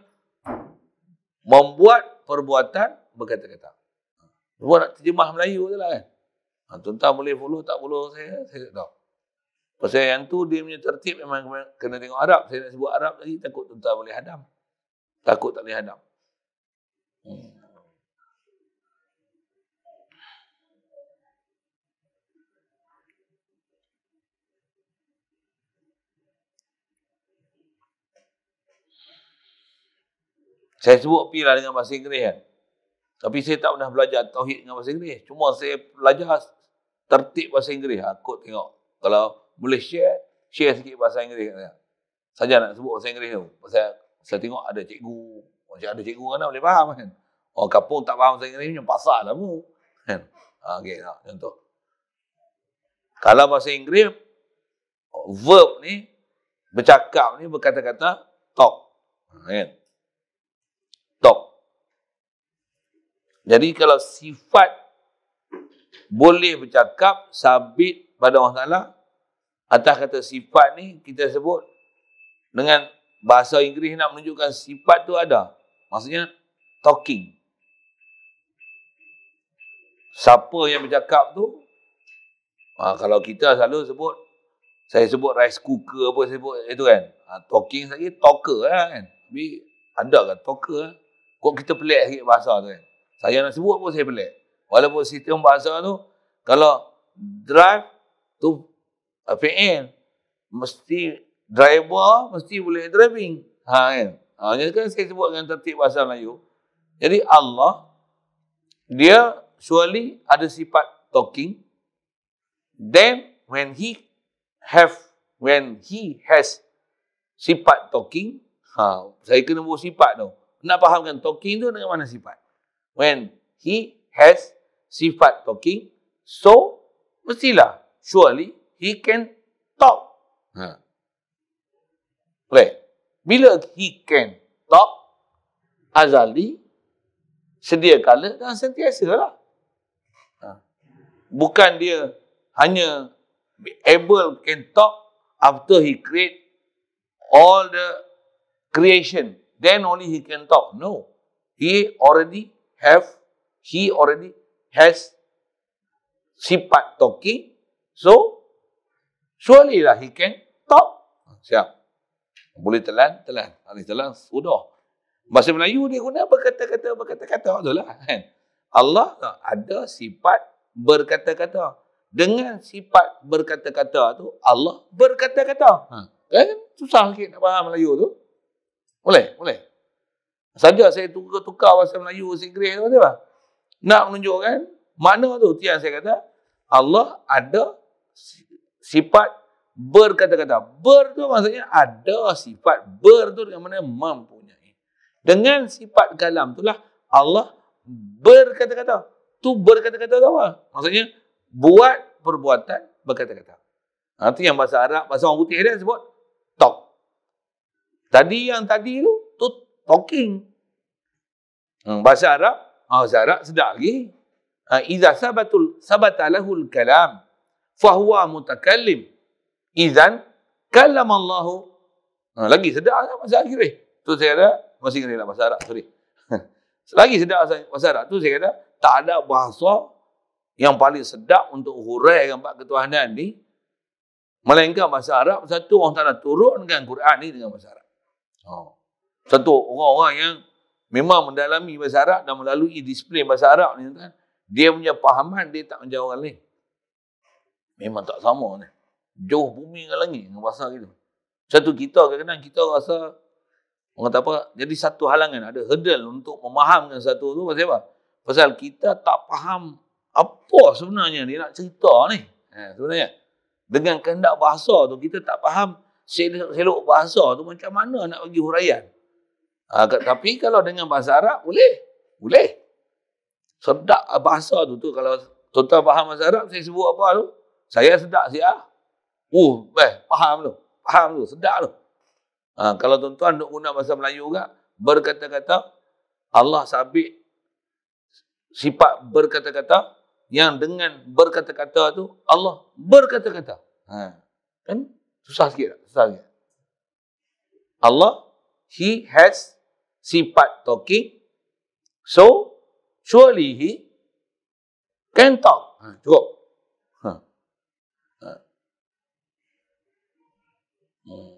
membuat perbuatan berkata-kata. Cuma nak terjemah Melayu je lah kan. Tuan-tuan boleh follow, tak follow saya tak tahu. Pasal yang tu dia punya tertib memang kena tengok Arab. Saya nak sebut Arab lagi, takut tuan-tuan boleh hadam. Takut tak boleh hadam. Saya sebut pi lah dengan bahasa Inggeris kan. Tapi saya tak pernah belajar tauhid dengan bahasa Inggeris. Cuma saya belajar tertib bahasa Inggeris. Aku tengok. Kalau boleh share sikit bahasa Inggeris. Saja nak sebut bahasa Inggeris tu. Pasal Saya tengok ada cikgu, macam ada cikgu kan boleh faham kan. Orang kampung tak faham bahasa Inggeris macam pasal lah mu. Kan? Okey, contoh. Kalau bahasa Inggeris, verb ni, bercakap ni berkata-kata talk. Kan? Talk. Jadi kalau sifat boleh bercakap, sabit pada Allah Ta'ala, atas kata sifat ni kita sebut dengan bahasa Inggeris nak menunjukkan sifat tu ada. Maksudnya talking. Siapa yang bercakap tu, kalau kita selalu sebut, saya sebut rice cooker apa saya sebut itu kan. Talking lagi talker lah kan. Tapi ada kan talker. Kok kita pelik sikit bahasa tu kan. Saya nak sebut pun saya pelik. Walaupun sistem bahasa tu, kalau drive tu PN, mesti driver, mesti boleh driving. Kan. Jadi kan saya sebut dengan tertib bahasa Melayu. Jadi Allah, dia surely ada sifat talking. Then when he has sifat talking, saya kena buat sifat tu. Nak fahamkan talking tu dengan mana sifat. When he has sifat talking, so mestilah surely he can talk. Boleh. Bila he can talk, azali, sedia kala dan sentiasa lah. Bukan dia hanya able can talk after he create all the creation. Then only he can talk. No. He already has sifat talking. So, surely lah he can talk. Siap. Boleh telan. Habis telan, sudah. Bahasa Melayu dia guna berkata-kata betul lah. Kan? Allah ada sifat berkata-kata. Dengan sifat berkata-kata tu, Allah berkata-kata. Kan? Susah sikit nak faham Melayu tu. Boleh? Saja saya tukar bahasa Melayu, Inggeris tu, betul tak? Nak menunjukkan makna tu. Tiang saya kata, Allah ada sifat berkata-kata. Ber tu maksudnya ada sifat. Ber tu yang mana mempunyai. Dengan sifat kalam itulah Allah berkata-kata. Tu berkata-kata tu apa? Maksudnya buat perbuatan berkata-kata. Itu yang bahasa Arab, bahasa orang putih dia sebut talk. Tadi tu talking. Bahasa Arab sedap lagi. Iza sabata lahul kalam fahuwa mutakallim. Izan kalam Allahu. Lagi sedap lah bahasa Inggeris. Tu saya kata, bahasa Inggeris lah, bahasa Arab, sorry. Lagi sedap bahasa Arab. Tu saya kata, tak ada bahasa yang paling sedap untuk huraikan bab ketuhanan ni, melainkan bahasa Arab. Satu, orang Ta'ala turunkan Quran ni dengan bahasa Arab. Satu, orang-orang yang memang mendalami bahasa Arab dan melalui disiplin bahasa Arab ni, kan, dia punya fahaman, dia tak macam orang lain. Memang tak sama ni. Jauh bumi dengan langit dengan bahasa gitu. Satu kita kadang-kadang kita rasa orang kata apa, jadi satu halangan, ada hurdle untuk memahamkan satu tu. Pasal apa? Pasal kita tak faham apa sebenarnya dia nak cerita ni. Sebenarnya dengan kehendak bahasa tu kita tak faham selok bahasa tu macam mana nak bagi huraian. Tapi kalau dengan bahasa Arab boleh. Sedap bahasa tu kalau tuan-tuan faham bahasa Arab, saya sebut apa tu, saya sedap siap. Faham tu, sedap tu. Kalau tuan-tuan nak guna bahasa Melayu juga, berkata-kata, Allah sabit sifat berkata-kata, yang dengan berkata-kata tu, Allah berkata-kata. Kan? Susah sikit. Allah, he has sifat talking, so surely he can talk. Cukup.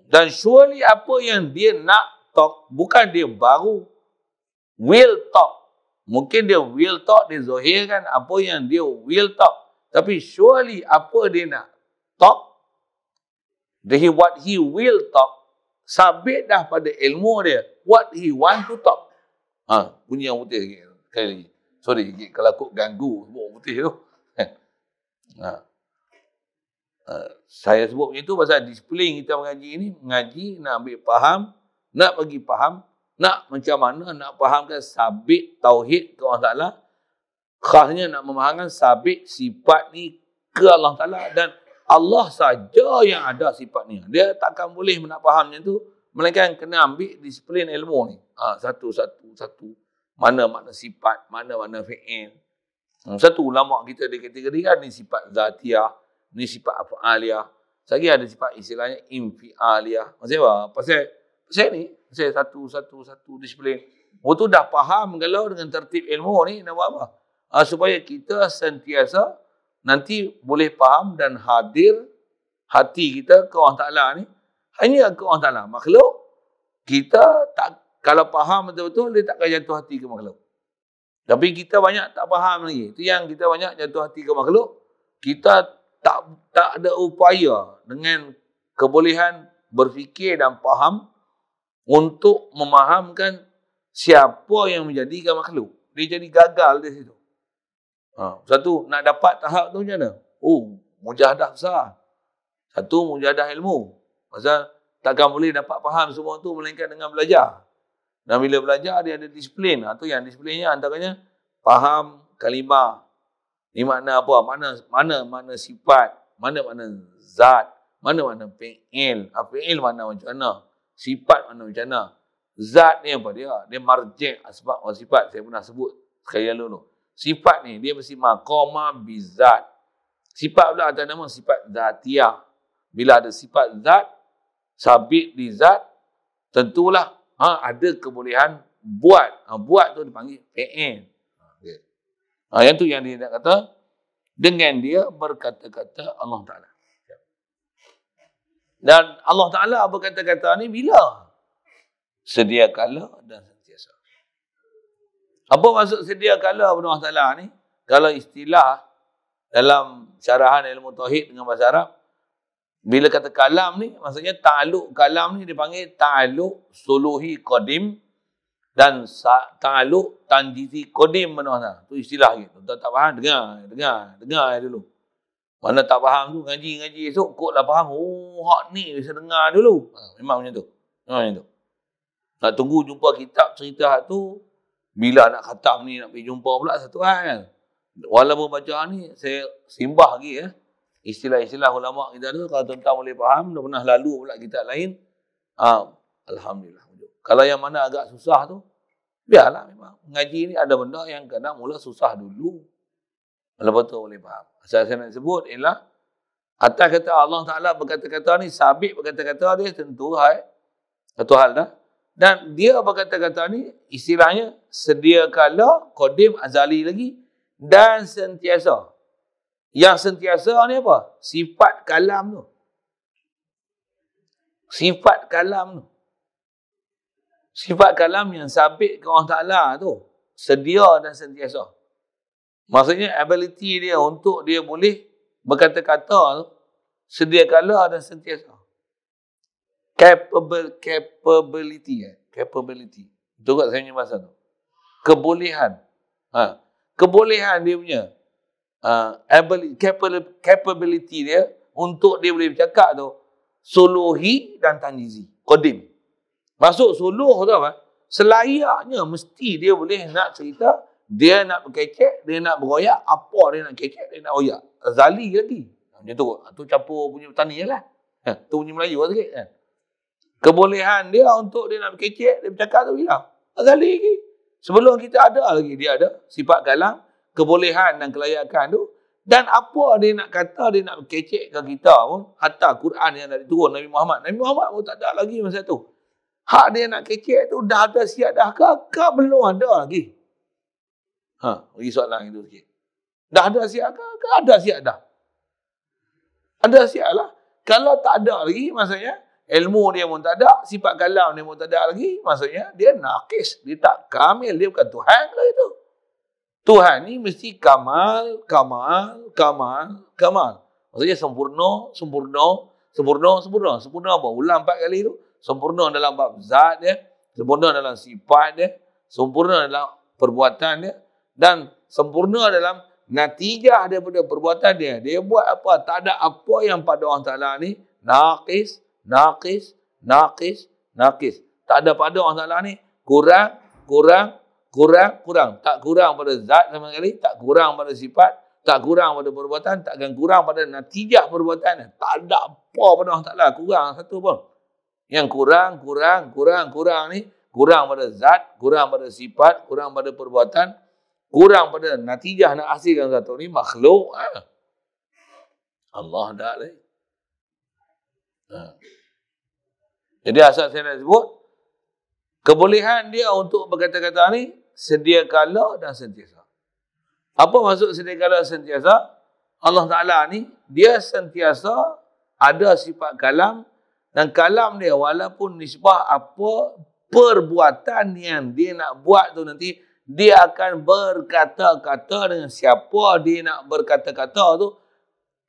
Dan surely apa yang dia nak talk, bukan dia baru will talk. Mungkin dia will talk, dia zahirkan apa yang dia will talk. Tapi surely apa dia nak talk, what he will talk, sabit dah pada ilmu dia. What he want to talk. Bunyi yang putih sikit. Sekali lagi. Sorry, kalau aku ganggu sebut putih tu. Saya sebut macam tu pasal disiplin kita mengaji ni, mengaji nak ambil faham nak bagi faham, nak macam mana nak fahamkan sabit tauhid ke Allah Ta'ala, khasnya nak memahamkan sabit sifat ni ke Allah Ta'ala, dan Allah saja yang ada sifat ni. Dia takkan boleh nak faham macam tu, melainkan kena ambil disiplin ilmu ni. Satu. Mana sifat, mana fi'il. Satu ulama kita dia kategorikan ni sifat zatiyah, ni sifat af'aliyah. Lagi ada sifat istilahnya infi'aliyah. Maksudnya apa? Pasal ni, pasal satu disiplin. Waktu dah faham kalau dengan tertib ilmu ni nak buat apa? Supaya kita sentiasa nanti boleh faham dan hadir hati kita ke Allah Ta'ala ni hanya ke Allah Ta'ala. Makhluk kita tak, kalau faham betul-betul dia takkan jatuh hati ke makhluk. Tapi kita banyak tak faham lagi. Itu yang kita banyak jatuh hati ke makhluk. Kita tak ada upaya dengan kebolehan berfikir dan faham untuk memahamkan siapa yang menjadikan makhluk. Dia jadi gagal di situ. Satu, nak dapat tahap tu macam mana? Mujahadah besar. Satu, mujahadah ilmu. Pasal takkan boleh dapat faham semua tu melainkan dengan belajar. Dan bila belajar, dia ada disiplin. Itu yang disiplinnya antaranya faham kalimah. Ini makna apa? Mana sifat, mana zat, mana fi'il. Fi'il mana macam mana? Sifat mana macam mana? Zat ni apa dia? Dia marji' asbab wa sifat. Saya pernah sebut sekali lalu. Sifat ni dia mesti maqama bizat. Sifat pula ada nama sifat zatiyah. Bila ada sifat zat, sabit di zat, tentulah ada kebolehan buat. Buat tu dipanggil fi'il. Yang tu yang dia nak kata, dengan dia berkata-kata Allah Ta'ala. Dan Allah Ta'ala berkata-kata ni bila? Sedia kala dan sentiasa. Apa maksud sedia kala Allah Ta'ala ni? Kalau istilah dalam syarahan ilmu tauhid dengan bahasa Arab, bila kata kalam ni, maksudnya ta'aluk kalam ni dipanggil ta'aluk suluhi qadim dan ta'aluk tanjizi qadim mana. Tu istilah gitu. Tuan tak faham, dengar dulu. Mana tak faham tu, ngaji esok, kot lah faham. Hak ni bisa dengar dulu. Memang macam tu. Nak tunggu jumpa kitab cerita hak tu, bila nak khatam ni, nak pergi jumpa pula satu hal. Walaupun baca ni, saya simbah lagi istilah-istilah ulama kita tu, kalau tuan-tuan boleh faham, dah pernah lalu pula kitab lain, alhamdulillah. Kalau yang mana agak susah tu, biarlah memang. Ngaji ni ada benda yang kena mula susah dulu. Lepas tu boleh faham. Asal saya nak sebut ialah, atas kata Allah Ta'ala berkata-kata ni, sabit berkata-kata dia tentu satu hal dah. Dan dia berkata-kata ni, istilahnya sedia kala, qadim, azali lagi, dan sentiasa. Yang sentiasa ni apa? Sifat kalam tu. Sifat kalam tu. Sifat kalam yang sabit ke Allah Ta'ala tu. Sedia dan sentiasa. Maksudnya ability dia untuk dia boleh berkata-kata tu. Sedia kala dan sentiasa. Capability. Betul tak saya punya bahasa tu? Kebolehan. Kebolehan dia punya. Capability dia untuk dia boleh bercakap tu suluhi dan tanjizi qadim. Masuk suluh tu apa? Selayaknya mesti dia boleh nak cerita, dia nak berkecek, dia nak beroyak, apa dia nak kecek, dia nak royak. Azali lagi. Macam tu campur punya petani je lah. Tu punya Melayu lah sikit kan. Kebolehan dia untuk dia nak berkecek, dia bercakap tu hilang. Azali lagi. Sebelum kita ada lagi, dia ada sifat kalam, kebolehan dan kelayakan tu, dan apa dia nak kata, dia nak kecek ke kita pun, hatta Quran yang dah diturun Nabi Muhammad pun tak ada lagi masa tu. Hak dia nak kecek tu dah ada siap dah ke belum ada lagi? Bagi soalan itu sikit. Dah ada siap ke ada siap dah? Ada siap lah. Kalau tak ada lagi, maksudnya ilmu dia pun tak ada, sifat kalam dia pun tak ada lagi, maksudnya dia naqis, dia tak kamil, dia bukan Tuhan lah itu. Tuhan ni mesti kamal. Maksudnya sempurna. Sempurna apa? Ulang 4 kali tu. Sempurna dalam bab zat dia, sempurna dalam sifat dia, sempurna dalam perbuatan dia, dan sempurna dalam natijah daripada perbuatan dia. Dia buat apa? Tak ada apa yang pada Allah Ta'ala ni naqis. Tak ada pada Allah Ta'ala ni kurang. Tak kurang pada zat sama sekali, tak kurang pada sifat, tak kurang pada perbuatan, takkan kurang pada natijah perbuatan. Tak ada apa pada Allah Ta'ala kurang satu pun. Yang kurang ni, kurang pada zat, kurang pada sifat, kurang pada perbuatan, kurang pada natijah nak hasilkan satu ni makhluk. Allah tak lagi. Jadi asal saya nak sebut, kebolehan dia untuk berkata-kata ni sedia kala dan sentiasa. Apa maksud sedia kala dan sentiasa? Allah Ta'ala ni dia sentiasa ada sifat kalam, dan kalam dia walaupun nisbah apa perbuatan yang dia nak buat tu nanti, dia akan berkata-kata dengan siapa dia nak berkata-kata tu,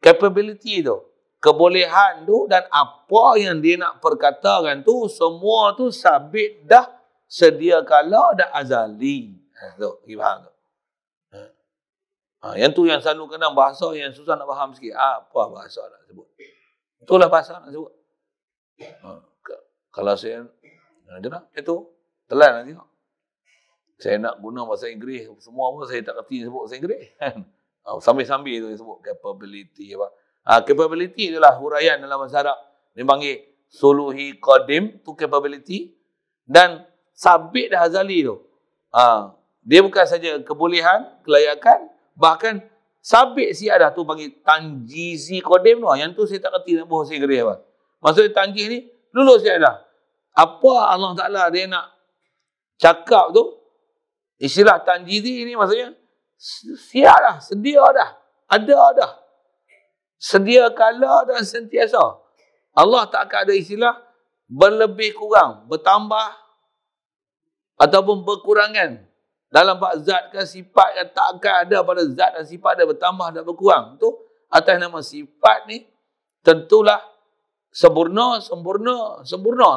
capability tu, kebolehan tu dan apa yang dia nak perkatakan tu, semua tu sabit dah sedia kala dan azali. Tu, faham tu? Yang tu yang selalu kena bahasa yang susah nak faham sikit. Apa bahasa nak sebut? Itulah bahasa nak sebut. Kalau saya itu telan nak tengok. Saya nak guna bahasa Inggeris semua pun saya tak kerti sebut bahasa Inggeris. Sambil-sambil tu sebut capability apa. Capability itulah huraian dalam bahasa Arab. Dia panggil suluhi qadim tu capability, dan sabit dah azali tu. Dia bukan saja kebolehan, kelayakan, bahkan sabit siap dah tu panggil tanjizi qadim tu. Yang tu saya tak kerti nak bahasa Inggeris apa. Maksudnya tanjih ni dulu siap dah. Apa Allah Ta'ala dia nak cakap tu, istilah tanjizi ni maksudnya siap dah, sedia dah, ada dah. Sedia kala dan sentiasa. Allah tak akan ada istilah berlebih kurang, bertambah ataupun berkurangan. Dalam bab zat ke sifat kan, tak akan ada pada zat dan sifat dia bertambah dan berkurang. Tu atas nama sifat ni tentulah sempurna.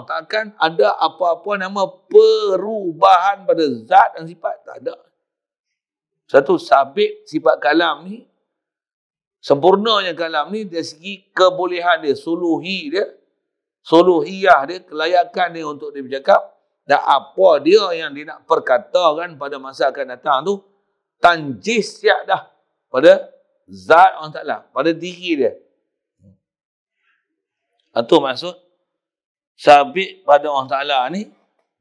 Tak akan ada apa-apa nama perubahan pada zat dan sifat. Tak ada. Satu sabit sifat kalam ni, sempurnanya kalam ni dari segi kebolehan dia, suluhiyah dia, kelayakan dia untuk dia bercakap, dan apa dia yang dia nak perkatakan pada masa akan datang tu, tanjis siap dah pada zat Allah Ta'ala, pada diri dia. Itu maksud sabit pada Allah Ta'ala ni,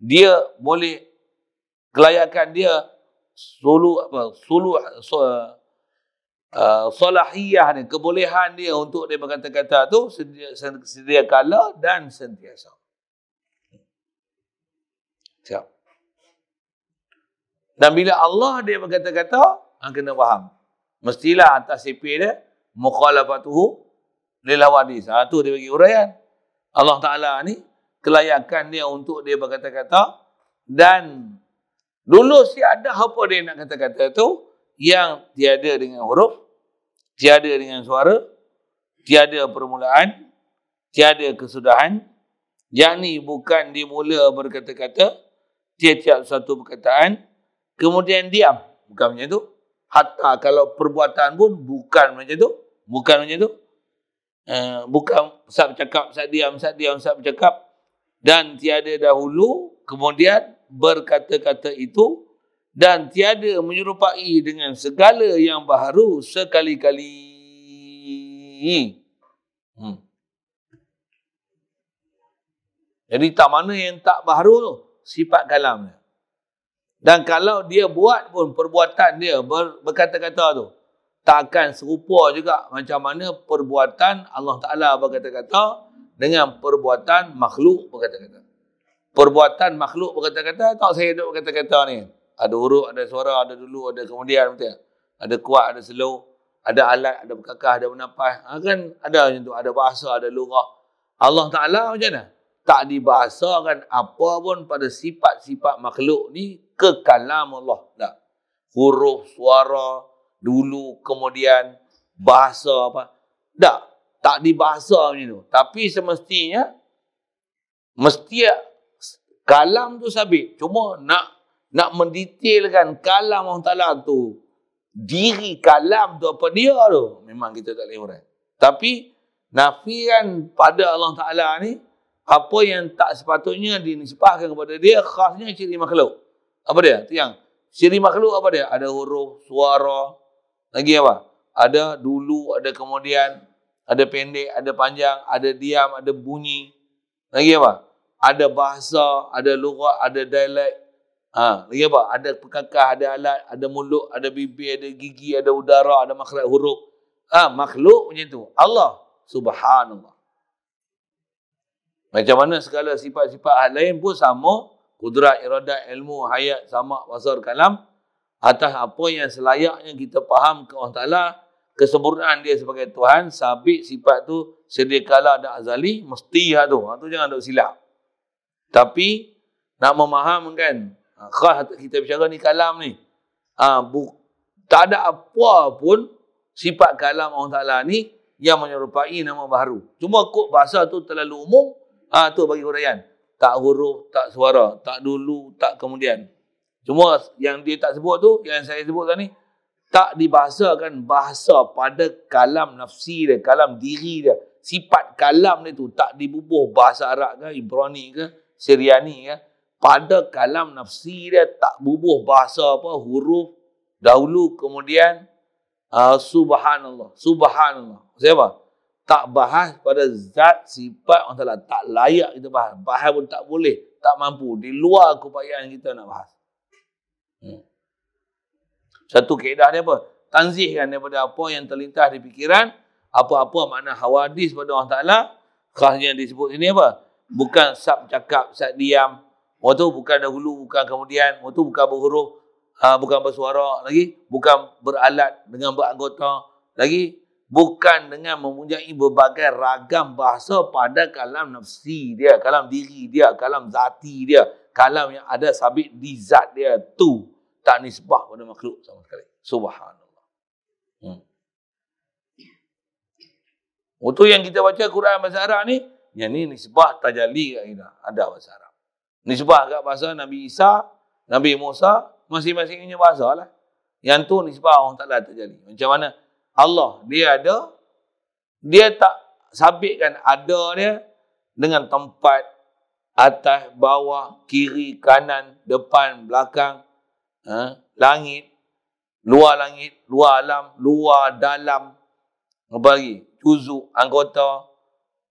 dia boleh kelayakan dia salahiyah ni, kebolehan dia untuk dia berkata-kata tu sedia kala dan sentiasa. Siap. Dan bila Allah dia berkata-kata, kena faham. Mestilah atas CP dia mukhalafatuhu lil hawadis. Tu dia bagi uraian. Allah Ta'ala ni kelayakan dia untuk dia berkata-kata, dan dulu ada apa dia nak kata-kata tu yang tiada dengan huruf, tiada dengan suara, tiada permulaan, tiada kesudahan, yakni bukan dimula berkata-kata, tiap-tiap satu perkataan, kemudian diam. Bukan macam tu. Hatta kalau perbuatan pun bukan macam tu. Bukan macam tu. Bukan saat bercakap, saat diam, saat bercakap. Dan tiada dahulu, kemudian berkata-kata itu, dan tiada menyerupai dengan segala yang baru sekali-kali. Jadi tak mana yang tak baru tu, sifat kalam dia. Dan kalau dia buat pun perbuatan dia berkata-kata tu, tak akan serupa juga macam mana perbuatan Allah Ta'ala berkata-kata dengan perbuatan makhluk berkata-kata. Perbuatan makhluk berkata-kata, tak saya duduk berkata-kata ni. Ada huruf, ada suara, ada dulu, ada kemudian. Betul? Ada kuat, ada slow, ada alat, ada berkakah, ada bernafas. Kan ada macam tu, ada bahasa, ada lurah. Allah Ta'ala macam mana? Tak dibahasakan apa pun pada sifat-sifat makhluk ni ke kalam Allah. Tak. Huruf, suara, dulu, kemudian, bahasa apa. Tak dibahasa macam tu. Tapi semestinya, mesti kalam tu sabit. Cuma nak mendetailkan kalam Allah Ta'ala tu, diri kalam tu apa dia tu, memang kita tak boleh urai. Tapi nafikan pada Allah Ta'ala ni, apa yang tak sepatutnya dinisbahkan kepada dia, khasnya ciri makhluk. Apa dia? Itu yang ciri makhluk apa dia? Ada huruf, suara, lagi apa? Ada dulu, ada kemudian, ada pendek, ada panjang, ada diam, ada bunyi. Lagi apa? Ada bahasa, ada lughat, ada dialek. Lagi apa? Ada perkakah, ada alat, ada mulut, ada bibir, ada gigi, ada udara, ada makhraj huruf. Makhluk macam tu. Allah Subhanallah. Macam mana segala sifat-sifat lain pun sama, kudrat, iradat, ilmu, hayat, sama, basar, kalam, atas apa yang selayaknya kita faham ke Allah Ta'ala, kesempurnaan dia sebagai Tuhan, sabit sifat tu sedia kala dan azali, mesti tu. Tu jangan duk silap. Tapi, nak memahamkan, khas kita bicara ni kalam ni, tak ada apa pun sifat kalam Allah Ta'ala ni yang menyerupai nama baharu. Cuma kod bahasa tu terlalu umum, tu bagi huraian. Tak huruf, tak suara, tak dulu, tak kemudian. Cuma yang dia tak sebut tu, yang saya sebut tadi, tak dibahasakan bahasa pada kalam nafsi dia, kalam diri dia. Sifat kalam dia tu tak dibubuh bahasa Arab ke, Ibrani ke, Syriani ke. Pada kalam nafsi dia tak bubuh bahasa apa, huruf, dahulu, kemudian, subhanallah. Subhanallah. Maksudnya apa? Tak bahas pada zat sifat Allah Ta'ala. Tak layak kita bahas. Bahas pun tak boleh. Tak mampu. Di luar keupayaan kita nak bahas. Satu kaedah dia apa? Tanzihkan daripada apa yang terlintas di fikiran. Apa-apa makna hawadis pada Allah Ta'ala. Khasnya disebut sini apa? Bukan sab cakap, sab diam. Waktu bukan dahulu, bukan kemudian. Waktu bukan berhuruf. Bukan bersuara lagi. Bukan beralat dengan beranggota lagi. Bukan dengan mempunyai berbagai ragam bahasa pada kalam nafsi dia, kalam diri dia, kalam zati dia, kalam yang ada sabit di zat dia tu. Tak nisbah pada makhluk sama sekali. Subhanallah. Itu yang kita baca Quran bahasa Arab ni, yang ni nisbah tajalli kat kita. Ada bahasa Arab. Nisbah kat bahasa Nabi Isa, Nabi Musa, masing-masing punya bahasa lah. Yang tu nisbah Allah Ta'ala tajalli. Macam mana? Allah, dia ada, dia tak sabitkan ada dia dengan tempat, atas, bawah, kiri, kanan, depan, belakang, langit, luar alam, luar, dalam, apa lagi? Juzuk, anggota,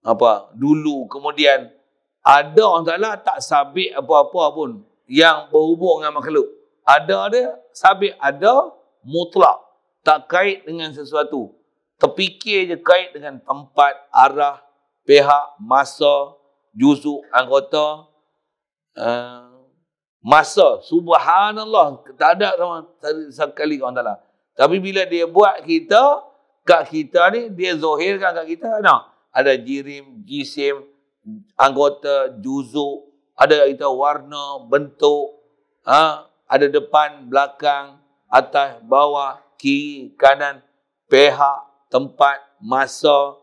apa, dulu, kemudian. Ada Allah Ta'ala tak sabit apa-apa pun yang berhubung dengan makhluk. Ada dia, sabit ada, mutlak. Tak kait dengan sesuatu. Terfikir je kait dengan tempat, arah, pihak, masa, juzuk, anggota, masa. Subhanallah. Tak ada sama sekali Allah Ta'ala. Tapi bila dia buat kita, kat kita ni, dia zahirkan kat kita. Ada jirim, jisim, anggota, juzuk, ada kita warna, bentuk, ada depan, belakang, atas, bawah, kiri, kanan, pihak, tempat, masa,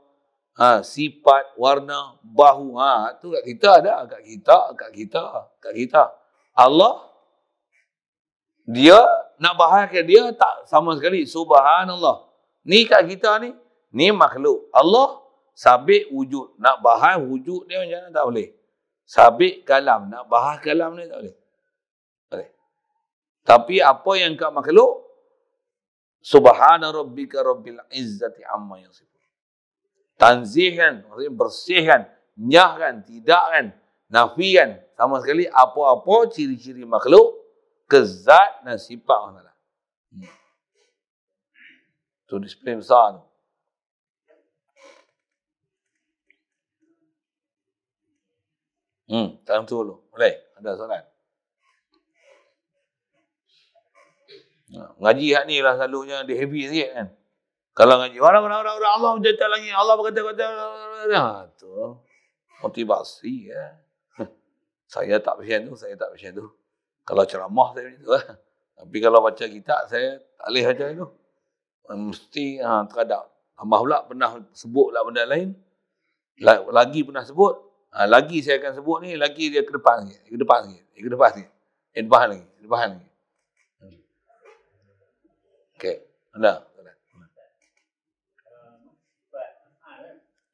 sifat, warna, bahu. Tu kat kita ada. Kat kita. Allah, dia nak bahaskan dia tak sama sekali. Subhanallah. Ni kat kita ni, ni makhluk. Allah sabit wujud. Nak bahas wujud dia macam mana tak boleh. Sabit kalam. Nak bahas kalam ni tak boleh. Tapi apa yang kat makhluk, Subhana rabbika rabbil izzati amma yasifun. Tanzihkan, maksudnya bersihkan, nyahkan, tidakkan, nafikan sama sekali apa-apa ciri-ciri makhluk ke zat dan sifat Allah. Itu disiplin besar tu. Tanya tu dulu. Boleh? Ada soalan? Ngaji hak ni lah selalunya dia heavy sikit kan. Kalau ngaji orang Allah menjadi lagi, Allah berkata tu motivasi ya. Saya tak macam tu. Kalau ceramah saya macam tu lah. Tapi kalau baca kitab saya tak boleh baca itu. Mesti terhadap. Tambah pula pernah sebut pula benda lain. Lagi pernah sebut. Lagi saya akan sebut ni, lagi dia ke depan sikit. Depan lagi. Okey. Ada.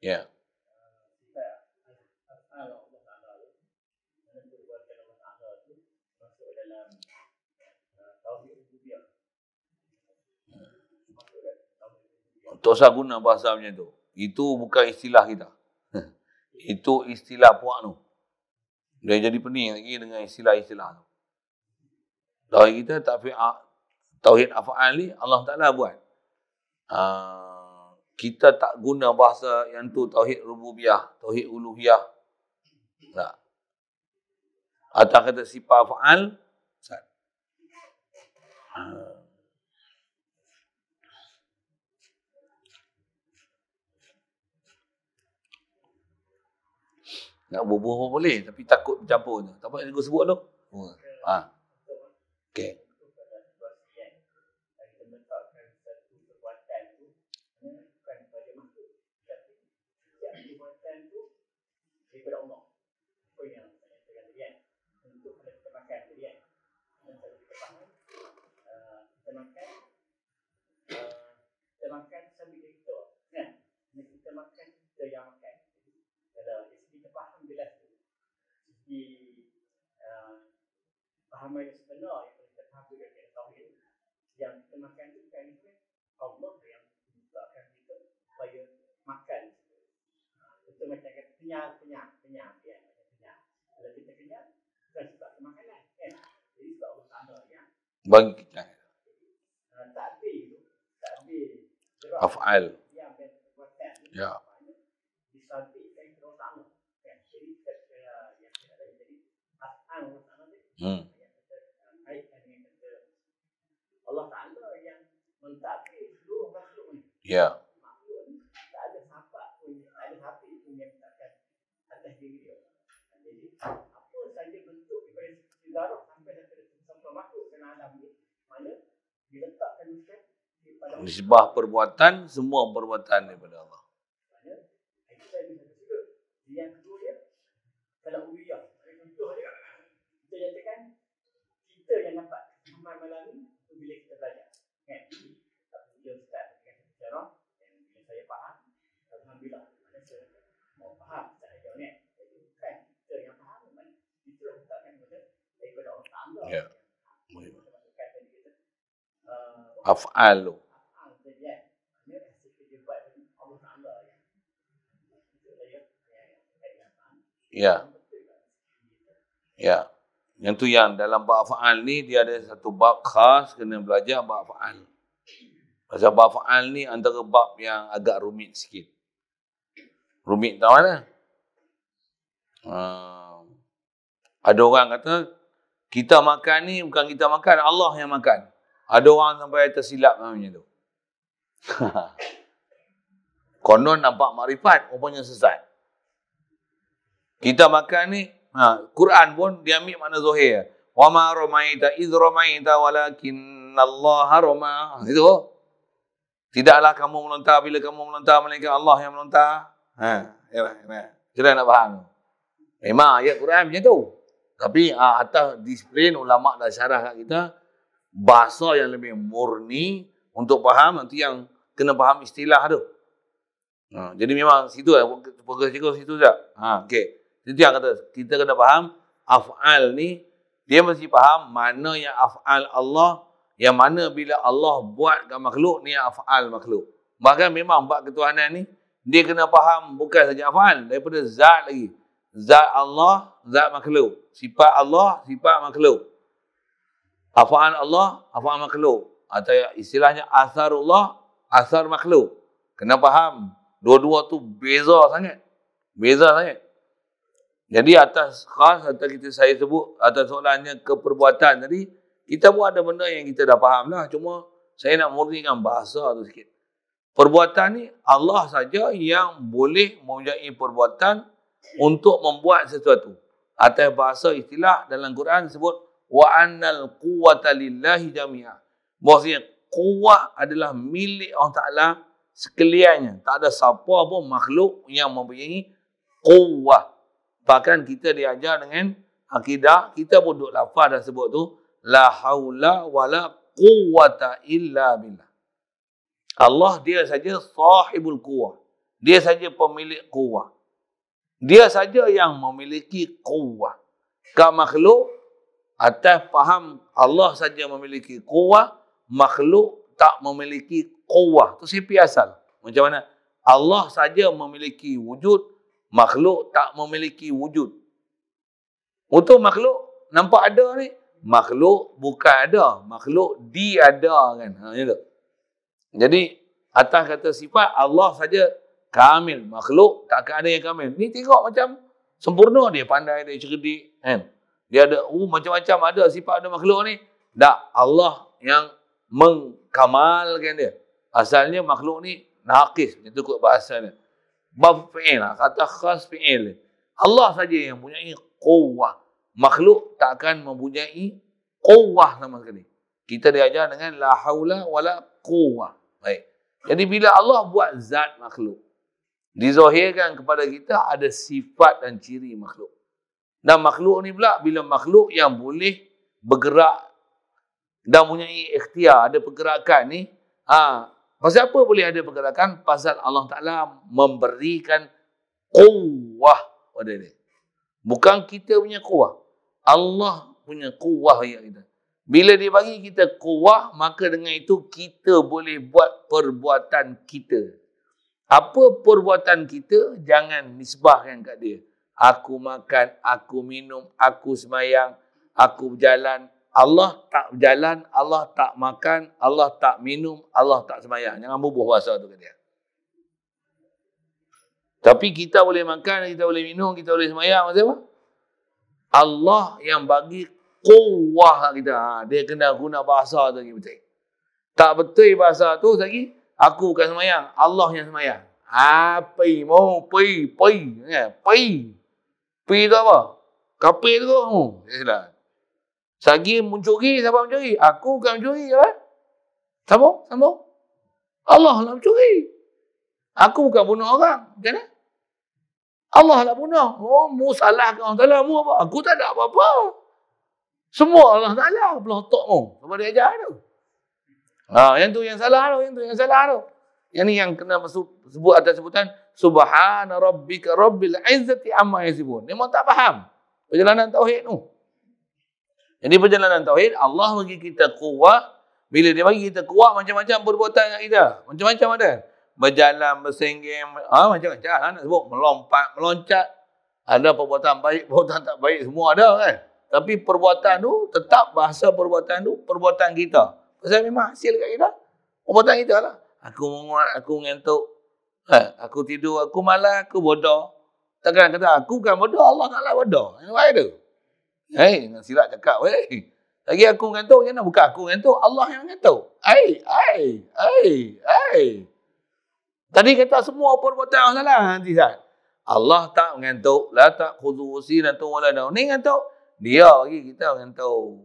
Ya. Tak usah guna bahasa macam tu. Itu bukan istilah kita. Itu istilah puak tu. Dia jadi pening lagi dengan istilah-istilah tu. Tauhid kita tauhid af'al ni Allah Ta'ala buat. Kita tak guna bahasa yang tu tauhid rububiyah, tauhid uluhiyah. Tak. Atau kata sifat af'al. Nak berbual boleh, tapi takut bercampur je. Tak apa yang aku sebut tu. Okey. Pahaman yang sebenar yang kita faham dengan tauhid yang kita makan itu kan Allah yang menciptakan kita supaya makan. Itu macam kata kenyang. Kalau kita kenyang, bukan sebab makanan, kan? Jadi sebab Allah Ta'ala yang bagi kita. Takdir Af'al. yang perbuatan Ya. disampaikan ke Allah Ta'ala. Jadi yang kita ada jadi af'al Allah Ta'ala ni. Allah Ta'ala yang mentadbir seluruh makhluk ni. Ya. Makhluk ni tak ada siapa pun, tak ada sapi pun yang takkan atas diri dia. Jadi apa saja bentuk daripada sejarah sampai makhluk kena alam ni, mana diletakkan pada Nisbah perbuatan, semua perbuatan daripada Allah. Mana kita bisa sudut. Yang kedua dia kalau uliyah. Contoh dia kita nyatakan kita yang dapat pemahaman malam ni bila kita belajar. Kan? Dia start dengan sejarah yang bila saya faham, alhamdulillah. Mana saya mau faham secara jauh ni. Jadi bukan kita yang faham, mana kita letakkan daripada Allah Ta'ala. Ya. Af'al tu. Ya. Ya. Yang tu yang dalam bab af'al ni dia ada satu bab khas kena belajar bab af'al. Pasal bab af'al ni antara bab yang agak rumit sikit. Rumit tahu mana? Ada orang kata kita makan ni bukan kita makan, Allah yang makan. Ada orang sampai tersilap macam tu. Konon nampak makrifat, rupanya sesat. Kita makan ni, Quran pun dia ambil makna zahir. Wa ma ramaita idh ramaita walakinnallaha rama. Itu. Tidaklah kamu melontar bila kamu melontar, melainkan Allah yang melontar. Sudah nak faham. Memang ayat Quran macam tu. Tapi atas disiplin ulama dah syarah kat kita, bahasa yang lebih murni untuk faham, nanti yang kena faham istilah tu. Jadi memang situ progres situ je. Okey. Itu yang kata kita kena faham af'al ni, dia mesti faham mana yang af'al Allah, yang mana bila Allah buat kat makhluk ni af'al makhluk. Bahkan memang bab ketuhanan ni dia kena faham bukan saja af'al, daripada zat lagi. Zat Allah, zat makhluk. Sifat Allah, sifat makhluk. Af'al Allah, af'al makhluk. Atau istilahnya asarullah, asar makhluk. Kena faham. Dua-dua tu beza sangat. Jadi atas saya sebut atas soalannya keperbuatan tadi, kita pun ada benda yang kita dah faham lah. Cuma saya nak murnikan bahasa tu sikit. Perbuatan ni Allah saja yang boleh mempunyai perbuatan untuk membuat sesuatu. Atas bahasa istilah dalam Quran sebut wa annal quwwata lillahi jami'a. Maksudnya kuat adalah milik Allah Ta'ala sekaliannya. Tak ada siapa pun makhluk yang mempunyai kuwah. Bahkan kita diajar dengan akidah, kita pun duduk lafaz dah sebut tu, la haula wala quwwata illa billah. Allah dia saja sahibul quwwah. Dia saja pemilik quwwah. Dia saja yang memiliki quwwah. Kat makhluk, atas faham Allah saja memiliki quwwah, makhluk tak memiliki quwwah. Tu sipi asal. Macam mana? Allah saja memiliki wujud, makhluk tak memiliki wujud. Untuk makhluk nampak ada ni, makhluk bukan ada, makhluk diadakan. Macam tu. Jadi atas kata sifat Allah saja kamil, makhluk takkan ada yang kamil. Ni tengok macam sempurna, dia pandai, dia cerdik, kan? Dia ada macam-macam ada sifat ada makhluk ni. Tak, Allah yang mengkamalkan dia. Asalnya makhluk ni naqis, itu kot bahasa dia. Bab fi'il, kata khas fi'il. Allah saja yang mempunyai quwwah. Makhluk takkan mempunyai quwwah sama sekali. Kita diajar dengan la haula wala quwwah. Baik. Jadi bila Allah buat zat makhluk, dizahirkan kepada kita ada sifat dan ciri makhluk. Dan makhluk ni pula, bila makhluk yang boleh bergerak dan mempunyai ikhtiar, ada pergerakan ni, pasal apa boleh ada pergerakan? Pasal Allah Ta'ala memberikan quwwah pada dia. Bukan kita punya quwwah. Allah punya quwwah yang kita. Bila dia bagi kita quwwah, maka dengan itu kita boleh buat perbuatan kita. Apa perbuatan kita, jangan nisbahkan kat dia. Aku makan, aku minum, aku semayang, aku berjalan. Allah tak berjalan, Allah tak makan, Allah tak minum, Allah tak semayang. Jangan bubuh bahasa tu kat dia. Tapi kita boleh makan, kita boleh minum, kita boleh semayang. Maksud apa? Allah yang bagi quwwah kita. Dia kena guna bahasa tu lagi betul. Tak betul bahasa tu lagi. Aku bukan semayang, Allah yang semayang. Pi mau pi. Pi tu apa? Kapil tu. Yalah. Sagi mencuri, siapa mencuri? Aku bukan mencuri, apa? Sambung. Allah lah mencuri. Aku bukan bunuh orang. Macam mana? Allah lah bunuh. Mu salahkan Allah Ta'ala. Mu apa? Aku tak ada apa-apa. Semua Allah Ta'ala. Pelotok mu. Apa dia ajar tu? Yang tu yang salah tu. Yang ni yang kena sebut atas sebutan Subhana rabbika rabbil izzati amma yasifun. Memang tak faham perjalanan tauhid tu. Jadi perjalanan tauhid, Allah bagi kita kuwah. Bila dia bagi kita kuwah, macam-macam perbuatan yang kita. Macam-macam ada. Berjalan, bersenggeng, macam-macam nak sebut. Melompat, meloncat. Ada perbuatan baik, perbuatan tak baik, semua ada kan. Tapi perbuatan tu, tetap bahasa perbuatan tu, perbuatan kita. Pasal memang hasil kat kita. Perbuatan kita lah. Aku menguat, aku mengantuk. Aku tidur, aku malas, aku bodoh. Takkan kata, aku bukan bodoh, Allah Ta'ala bodoh. Yang baik tu. Nak silap cakap, lagi aku mengantuk, jangan bukan aku mengantuk, Allah yang mengantuk. Tadi kata semua perbuatan Allah salah nanti Zat. Allah tak mengantuk, la tak khudu sinatun wala naum. Ni mengantuk, dia bagi kita mengantuk.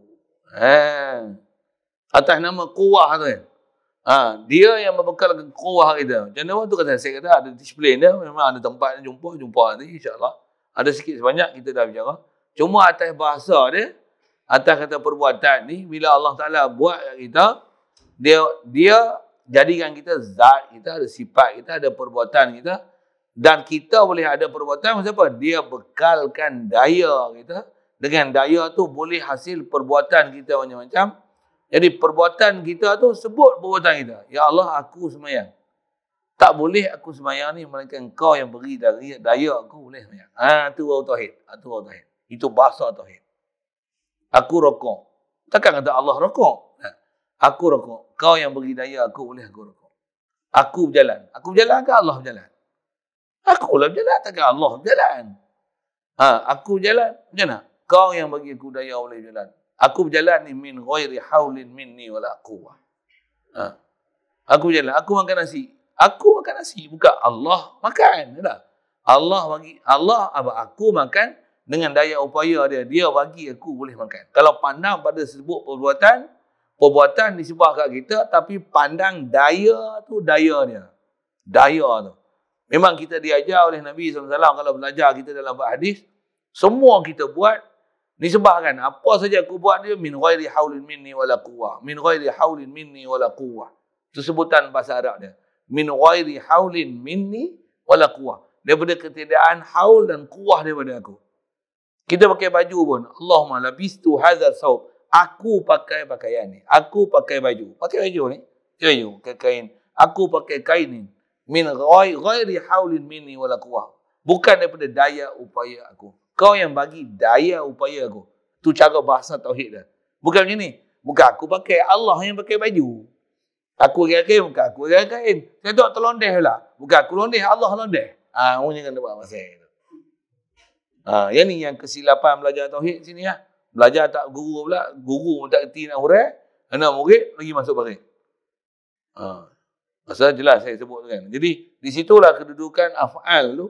Atas nama kuwah tu kan. Dia yang membekalkan kuwah kita. Macam mana tu kata saya kata ada display dia, memang ada tempat jumpa nanti insya-Allah. Ada sikit sebanyak kita dah bicara. Cuma atas bahasa dia, atas kata perbuatan ni, bila Allah Ta'ala buat kita, dia jadikan kita zat kita, ada sifat kita, ada perbuatan kita. Dan kita boleh ada perbuatan, macam apa? Dia bekalkan daya kita. Dengan daya tu boleh hasil perbuatan kita macam-macam. Jadi perbuatan kita tu sebut perbuatan kita. Ya Allah, aku semayang. Tak boleh aku semayang ni, melainkan kau yang beri daya aku boleh semayang. Itu baru tauhid. Itu bahasa tauhid. Aku rokok. Takkan kata Allah rokok. Aku rokok. Kau yang beri daya aku boleh aku rokok. Aku berjalan. Aku berjalan ke Allah berjalan? Aku lah berjalan. Takkan Allah berjalan. Aku berjalan. Macam mana? Kau yang bagi aku daya boleh berjalan. Aku berjalan ni min ghairi haulin minni wala quwwah. Aku berjalan. Aku makan nasi. Aku makan nasi. Bukan Allah makan. Allah bagi. Allah apa? Aku makan. Dengan daya upaya dia, dia bagi aku boleh makan. Kalau pandang pada sebut perbuatan disebut kat kita, tapi pandang daya tu daya dia. Daya tu. Memang kita diajar oleh Nabi SAW kalau belajar kita dalam hadis, semua kita buat disebutkan. Apa saja aku buat dia, min ghairi haulin minni wala quwwah. Min ghairi haulin minni wala quwwah. Itu sebutan bahasa Arab dia. Min ghairi haulin minni wala quwwah. Daripada ketiadaan haul dan kuwah daripada aku. Kita pakai baju pun. Allahumma labistu hadha thawb. Aku pakai pakaian ni. Aku pakai baju. Pakai baju ni. Pakai baju. Pakai kain. Aku pakai kain ni. Min ghairi haulin minni wala quwwah. Bukan daripada daya upaya aku. Kau yang bagi daya upaya aku. Tu cara bahasa tauhid dah. Bukan macam ni. Bukan aku pakai, Allah yang pakai baju. Aku kain, bukan aku kain. Saya tak terlondeh pula. Bukan aku londeh, Allah londeh. Orang jangan buat masa itu. Yang ni yang kesilapan belajar tauhid sini lah. Belajar tak guru pula, guru tak kerti nak huraikan, anak murid lagi masuk parit. Pasal jelas saya sebut tu kan. Jadi di situlah kedudukan af'al tu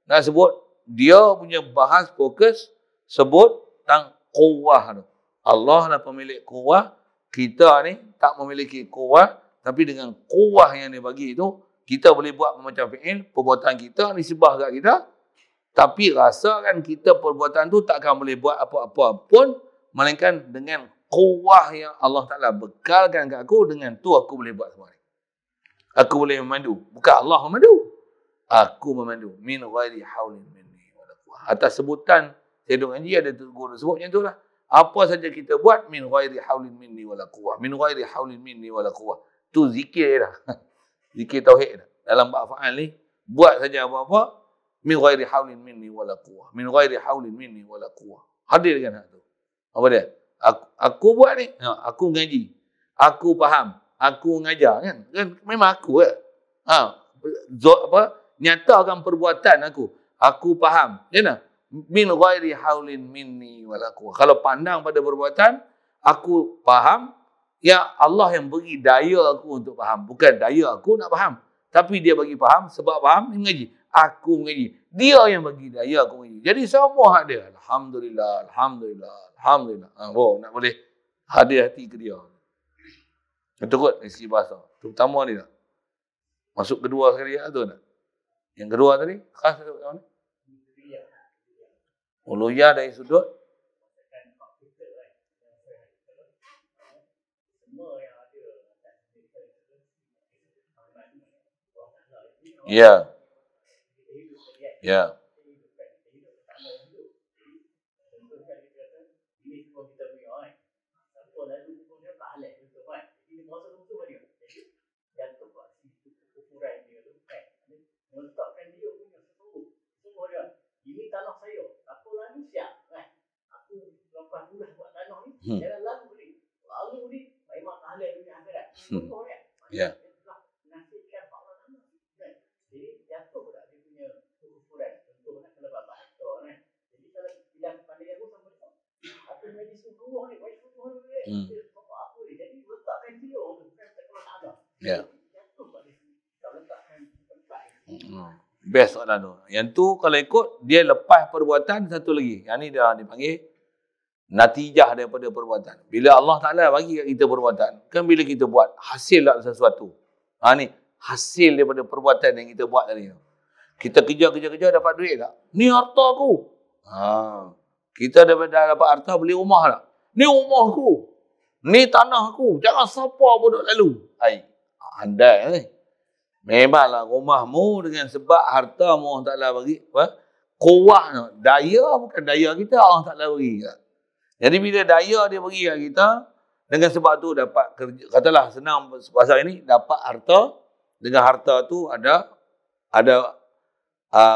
nak sebut dia punya bahas fokus sebut tentang quwwah tu. Allah lah pemilik quwwah, kita ni tak memiliki quwwah, tapi dengan quwwah yang dia bagi itu kita boleh buat macam fi'il, perbuatan kita nisbah kat kita. Tapi rasakan kita perbuatan tu takkan boleh buat apa-apa pun melainkan dengan quwwah yang Allah Ta'ala bekalkan kat aku, dengan tu aku boleh buat semua ni. Aku boleh memandu. Bukan Allah memandu. Aku memandu. Min ghairi haulin minni wala quwwah. Atas sebutan saya duk ngaji ada guru sebut macam tu lah. Apa saja kita buat min ghairi haulin minni wala quwwah. Min ghairi haulin minni wala quwwah. Tu zikir dah. Zikir tauhid dah. Dalam bab fa'al ni buat saja apa-apa min ghairi haulin minni wala quwwah. Min ghairi haulin minni wala quwwah. Hadir kan hak tu. Apa dia? Aku buat ni, aku ngaji. Aku faham, aku ngajar kan. Kan memang aku ke. Nyatakan perbuatan aku. Aku faham. Ya min ghairi haulin minni wala quwwah. Kalau pandang pada perbuatan, aku faham, ya Allah yang beri daya aku untuk faham. Bukan daya aku nak faham. Tapi dia bagi faham, sebab faham dia mengaji. Aku mengaji. Dia yang bagi daya aku mengaji. Jadi semua hak dia. Alhamdulillah, Alhamdulillah, Alhamdulillah. Nak boleh hadir hati ke dia. Itu kot isi bahasa. Terutama ni tak. Masuk kedua sekali tu tak. Yang kedua tadi, khas dari mana? Uluhiyah dari sudut ya. Ya. Ini tanah saya, aku lagi siap kan. Aku lepas dah buat tanah ni, jangan lalu ni. Lalu ni memang ahli dunia akhirat. Betul kan? Ya. Nasibkan Allah tanah. Jadi jatuh dah dia punya ukuran. Contoh nak kalau bapak harta kan. Jadi kalau bilang kepada aku sama tu, aku menjadi suruh ni, baik suruh ni. Bapak aku ni. Jadi letakkan dia tu bukan sekelas ada. Ya. Jatuh pada sini. Kalau letakkan tempat ni. Best soalan tu. Yang tu kalau ikut, dia lepas perbuatan satu lagi. Yang ni dia dipanggil natijah daripada perbuatan. Bila Allah Ta'ala bagi kat kita perbuatan, kan bila kita buat, hasil lah sesuatu. Ni, hasil daripada perbuatan yang kita buat tadi. Kita kerja dapat duit tak? Ni harta aku. Kita dah dapat harta, beli rumah tak? Ni rumah aku. Ni tanah aku. Jangan siapa pun duk lalu. Andai ni. Memanglah rumahmu dengan sebab hartamu Allah Ta'ala bagi. Kuwah, daya bukan daya kita, Allah Ta'ala bagi. Jadi bila daya dia bagi kat kita, dengan sebab tu dapat kerja, katalah senang bahasa ini, dapat harta. Dengan harta tu ada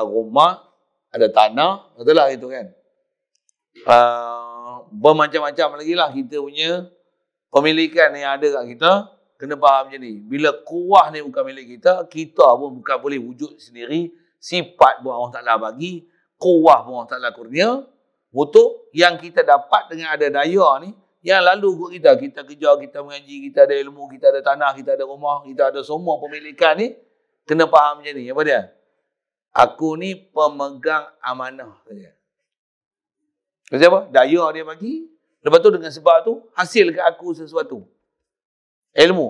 rumah, ada tanah, katalah itu kan. Bermacam-macam lagi lah kita punya pemilikan yang ada kat kita. Kena faham macam ni. Bila kuwah ni bukan milik kita, kita pun bukan boleh wujud sendiri. Sifat pun Allah Ta'ala bagi. Kuwah pun Allah Ta'ala kurnia. Untuk yang kita dapat dengan ada daya ni, yang lalu kot kita. Kita kerja, kita mengaji, kita ada ilmu, kita ada tanah, kita ada rumah, kita ada semua pemilikan ni. Kena faham macam ni. Apa dia? Aku ni pemegang amanah saja. Maksud apa? Daya dia bagi. Lepas tu dengan sebab tu, hasil ke aku sesuatu. Ilmu.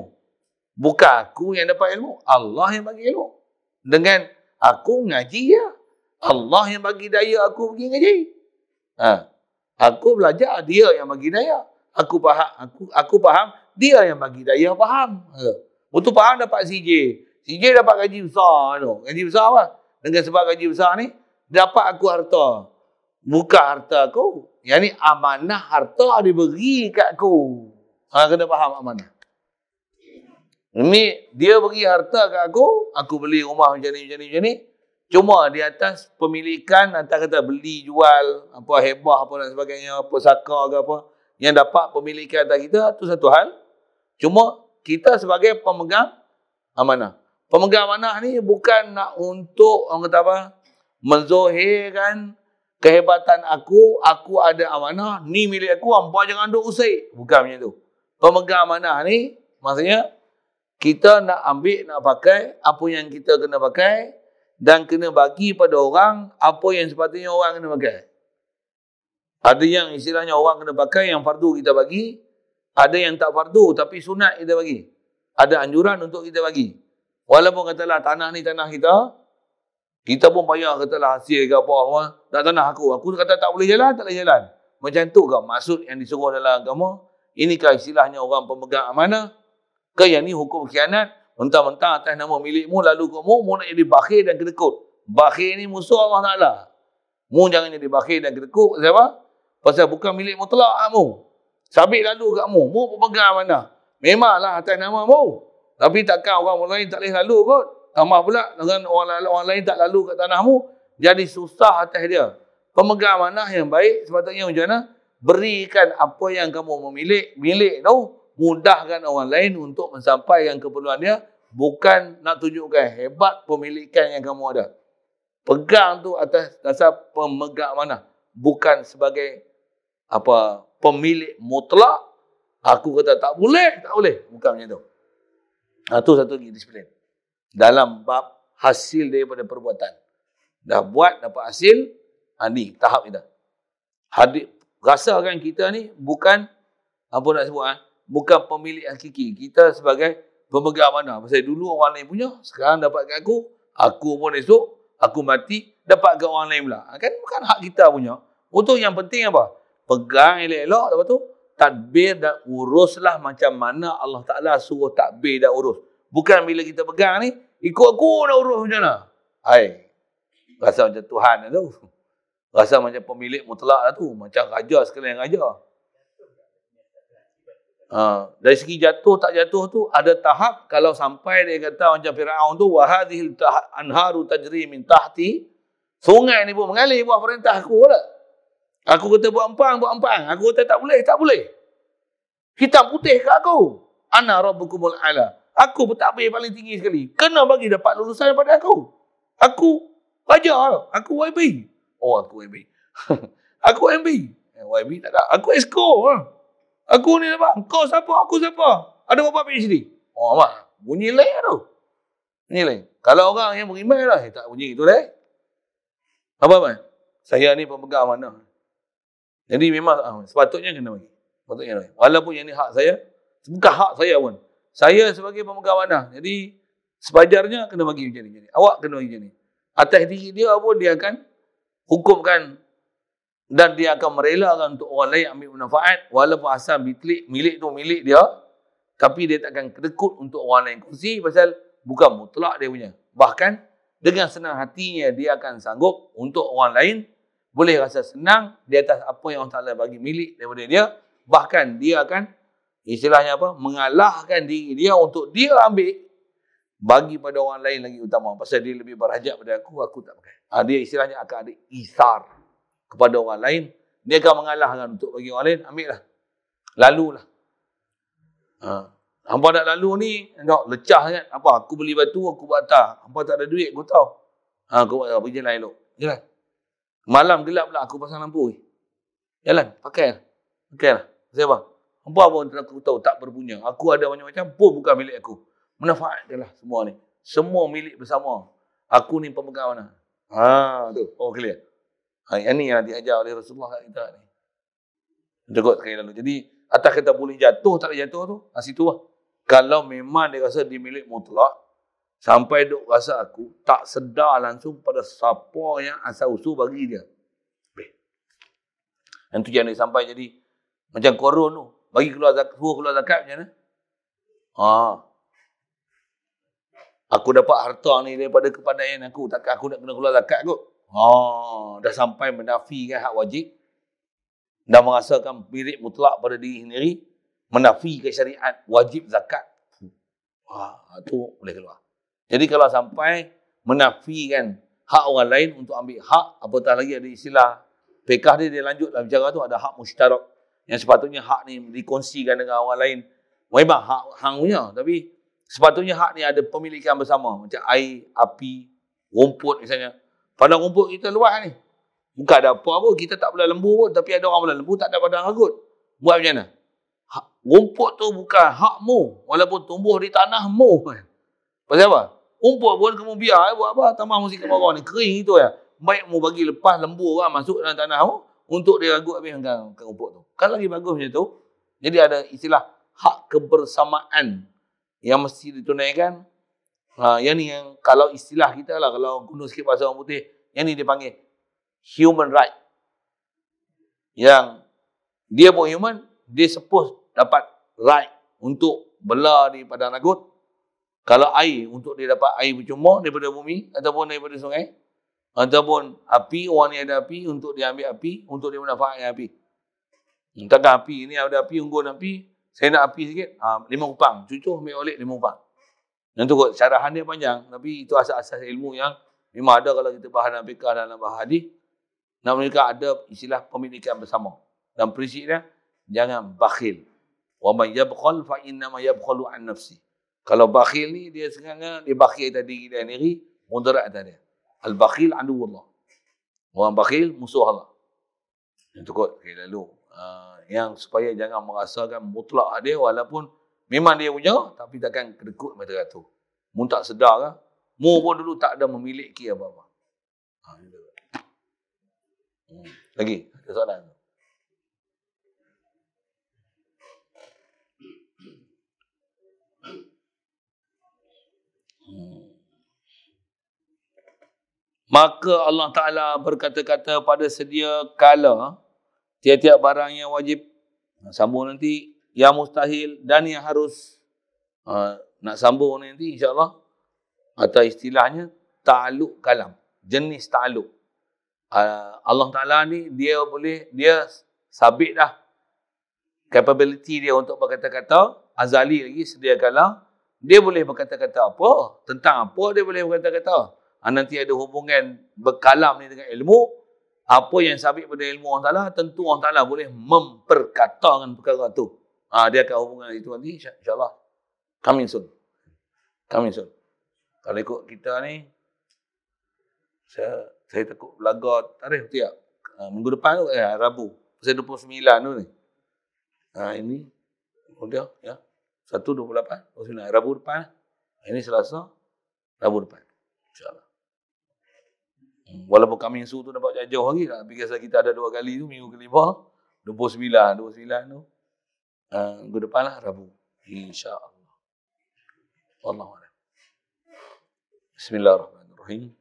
Bukan aku yang dapat ilmu. Allah yang bagi ilmu. Dengan aku ngaji ya. Allah yang bagi daya aku pergi ngaji. Aku belajar, dia yang bagi daya. Aku faham, dia yang bagi daya faham. Untuk faham dapat CJ. CJ dapat gaji besar. Gaji besar apa? Dengan sebab gaji besar ni, dapat aku harta. Bukan harta aku. Yang ni amanah harta diberi kat aku. Kena faham amanah. Ini dia bagi harta kat aku beli rumah macam ni. Cuma di atas pemilikan, atas kata beli, jual, apa hebah, apa dan sebagainya, apa saka ke apa, yang dapat pemilikan atas kita, tu satu hal. Cuma kita sebagai pemegang amanah. Pemegang amanah ni bukan nak untuk, orang kata apa, menzohirkan kehebatan aku ada amanah, ni milik aku, hampa jangan duk usik. Bukan macam tu. Pemegang amanah ni, maksudnya, kita nak ambil, nak pakai apa yang kita kena pakai dan kena bagi pada orang apa yang sepatutnya orang kena pakai. Ada yang istilahnya orang kena pakai yang fardu kita bagi, ada yang tak fardu tapi sunat kita bagi. Ada anjuran untuk kita bagi. Walaupun katalah tanah ni tanah kita pun bayar katalah hasil ke apa, nak tanah aku kata tak boleh jalan, tak boleh jalan. Macam tu ke maksud yang disuruh dalam agama? Inikah istilahnya orang pemegang amanah? Ke yang ni hukum khianat, mentang-mentang atas nama milikmu, lalu kamu nak jadi bakhil dan kedekut. Bakhil ni musuh Allah Ta'ala. Mu jangan jadi bakhil dan kedekut. Sebab? Pasal bukan milik mutlak kamu. Sabit lalu kat mu. Mu pemegang amanah. Memanglah atas nama mu. Tapi takkan orang lain tak boleh lalu kot. Tambah pula dengan orang lain tak lalu kat tanahmu. Jadi susah atas dia. Pemegang amanah yang baik sepatutnya macam mana? Berikan apa yang kamu milik tu. Mudahkan orang lain untuk mensampaikan keperluan dia, bukan nak tunjukkan hebat pemilikan yang kamu ada. Pegang tu atas dasar pemegang amanah, bukan sebagai apa pemilik mutlak. Aku kata tak boleh, bukan macam tu. Itu satu lagi disiplin dalam bab hasil daripada perbuatan. Dah buat dapat hasil, ni tahap kita. Rasakan kita ni bukan apa nak sebut, bukan pemilik hakiki. Kita sebagai pemegang amanah. Pasal dulu orang lain punya, sekarang dapat kat aku pun esok, aku mati, dapat kat orang lain pula. Kan bukan hak kita punya. Untuk yang penting apa? Pegang elok-elok, lepas tu, tadbir dan uruslah macam mana Allah Ta'ala suruh tadbir dan urus. Bukan bila kita pegang ni, ikut aku nak urus macam mana. Rasa macam Tuhan lah tu. Rasa macam pemilik mutlak lah tu. Macam raja sekalian raja. Dari segi jatuh tak jatuh tu ada tahap. Kalau sampai dia kata macam Firaun tu, wa hadhil anharu tajri min tahti, sungai ni pun mengalir buat perintah aku pula. Aku kata buat empang. Aku kata tak boleh. Hitam putih kat aku. Ana rabbukumul a'la. Aku pentadbir paling tinggi sekali. Kena bagi dapat lulusan daripada aku. Aku raja. Aku YB. Aku YB. Aku MB. YB tak ada. Aku Esko. Aku ni apa? Kau siapa? Aku siapa? Ada berapa PhD? Mak. Bunyi lain tu. Bunyi lain. Kalau orang yang beriman lah, tak bunyi itu lah. Apa? Saya ni pemegang amanah. Jadi memang sepatutnya kena bagi. Walaupun yang ni hak saya, bukan hak saya pun. Saya sebagai pemegang amanah. Jadi sepajarnya kena bagi macam ni. Awak kena bagi macam ni. Atas diri dia pun dia akan hukumkan dan dia akan merelakan untuk orang lain ambil manfaat walaupun asal milik tu milik dia, tapi dia takkan kedekut untuk orang lain kongsi pasal bukan mutlak dia punya. Bahkan dengan senang hatinya dia akan sanggup untuk orang lain boleh rasa senang di atas apa yang Allah Ta'ala bagi milik daripada dia. Bahkan dia akan istilahnya apa? Mengalahkan diri dia untuk dia ambil bagi pada orang lain lagi utama. Pasal dia lebih berhajat pada aku tak pakai. Dia istilahnya akan ada isar kepada orang lain. Dia akan mengalahkan untuk bagi orang lain. Ambil lah. Lalulah. Hampa nak lalu ni, lecah kan. Apa? Aku beli batu, aku buat atas. Hampa tak ada duit, aku tahu. Aku buat apa? Pergi jalan elok. Jalan. Malam gelap pula, aku pasang lampu. Jalan. Pakai lah. Pasal apa? Hampa pun aku tahu, tak berpunya. Aku ada macam-macam pun bukan milik aku. Manfaatkan lah semua ni. Semua milik bersama. Aku ni pemegang mana? Tu. Clear. Yang ni yang diajar oleh Rasulullah kita ni. Jaga sekali lalu. Jadi, atas kata boleh jatuh, tak boleh jatuh tu, situ lah. Kalau memang dia rasa dimilik mutlak, sampai duk rasa aku, tak sedar langsung pada siapa yang asal usul bagi dia. Yang tu jangan sampai jadi, macam korun tu, bagi keluar zakat macam mana? Aku dapat harta ni daripada kepandaian aku, takkan aku nak kena keluar zakat kot. Dah sampai menafikan hak wajib, dah merasakan milik mutlak pada diri sendiri, menafikan syariat wajib zakat. tu boleh keluar. Jadi kalau sampai menafikan hak orang lain untuk ambil hak, apatah lagi ada istilah fiqh dia lanjut dalam bicara tu, ada hak musytarak yang sepatutnya hak ni dikongsikan dengan orang lain. Memang hak hang punya, tapi sepatutnya hak ni ada pemilikan bersama, macam air, api, rumput misalnya. Padang rumput kita luas ni, bukan ada apa pun, kita tak boleh lembu pun, tapi ada orang boleh lembu, tak ada padang ragut. Buat macam mana? Rumput tu bukan hakmu, walaupun tumbuh di tanahmu. Pasal apa? Rumput pun kamu biar, buat apa? Tambah musim kemarau ni, kering itu ya. Baik mu bagi lepas lembu orang masuk dalam tanah tu, untuk dia ragut habiskan rumput tu. Kan lagi bagus macam tu. Jadi ada istilah hak kebersamaan yang mesti ditunaikan. Yang ni yang kalau istilah kita lah, kalau guna sikit bahasa orang putih, yang ni dia panggil human right. Yang dia pun human, dia suppose dapat right untuk bela di padang ragut. Kalau air, untuk dia dapat air percuma daripada bumi ataupun daripada sungai, ataupun api, orang ni ada api, untuk dia ambil api, untuk dia manfaatkan api. Takkan api ni ada api, unggun api, saya nak api sikit, 5 kupang, cucuk ambil oleh 5 kupang. Yang tu kot, syarahan dia panjang, tapi itu asas-asas ilmu yang memang ada kalau kita bahas dalam fiqh, dalam bahas hadis. Nak mereka ada istilah pemilikan bersama. Dan prinsip dia, jangan bakhil. Wa man yabkhal fa innama yabkhalu an nafsi. Kalau bakhil ni, dia sebenarnya dia bakhil atas diri dia sendiri, mudarat atas dia. Al-bakhil aduwullah. Orang bakhil musuh Allah. Itu kot, lalu. Yang supaya jangan merasakan mutlak dia, walaupun memang dia punya, tapi takkan kedekut macam tu. Mu tak sedar kan? Mu pun dulu tak ada memiliki apa-apa. Lagi, ada soalan? Maka Allah Ta'ala berkata-kata pada sedia kala, tiap-tiap barang yang wajib, sambung nanti, yang mustahil dan yang harus. Nak sambung nanti insyaAllah, atau istilahnya ta'aluk kalam, jenis ta'aluk. Allah Ta'ala ni dia sabit dah capability dia untuk berkata-kata, azali lagi sedia kala, dia boleh berkata-kata apa, tentang apa dia boleh berkata-kata. Nanti ada hubungan berkalam ni dengan ilmu, apa yang sabit pada ilmu Allah Ta'ala, tentu Allah Ta'ala boleh memperkatakan perkara tu. Dia akan hubungan itu nanti insyaAllah. Coming soon. Kalau ikut kita ni, saya takut belaga tarikh tu ya. Minggu depan tu, Rabu. Pasal 29 tu ni. Ini, dia, ya. 1/28, 29. Rabu depan. Ini Selasa, Rabu depan. InsyaAllah. Walaupun kami su tu dapat jauh lagi lah. Biasa kita ada 2 kali tu, minggu kelima. 29 tu. Minggu depan lah, Rabu. InsyaAllah. Wallahualam. Bismillahirrahmanirrahim.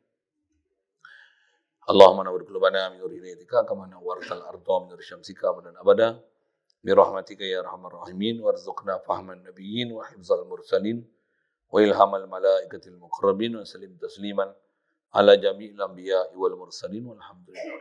Allahumma nawwir qulubana min nuri hidaytika kama nawwartal arda min nuri syamsika abadan abada bi rahmatika ya arhamar rahimin warzuqna fahman nabiyyin wa hifzal mursalin wa ilhamal malaikatil muqarrabin wa sallim tasliman ala jami'il anbiya'i wal mursalin walhamdulillah.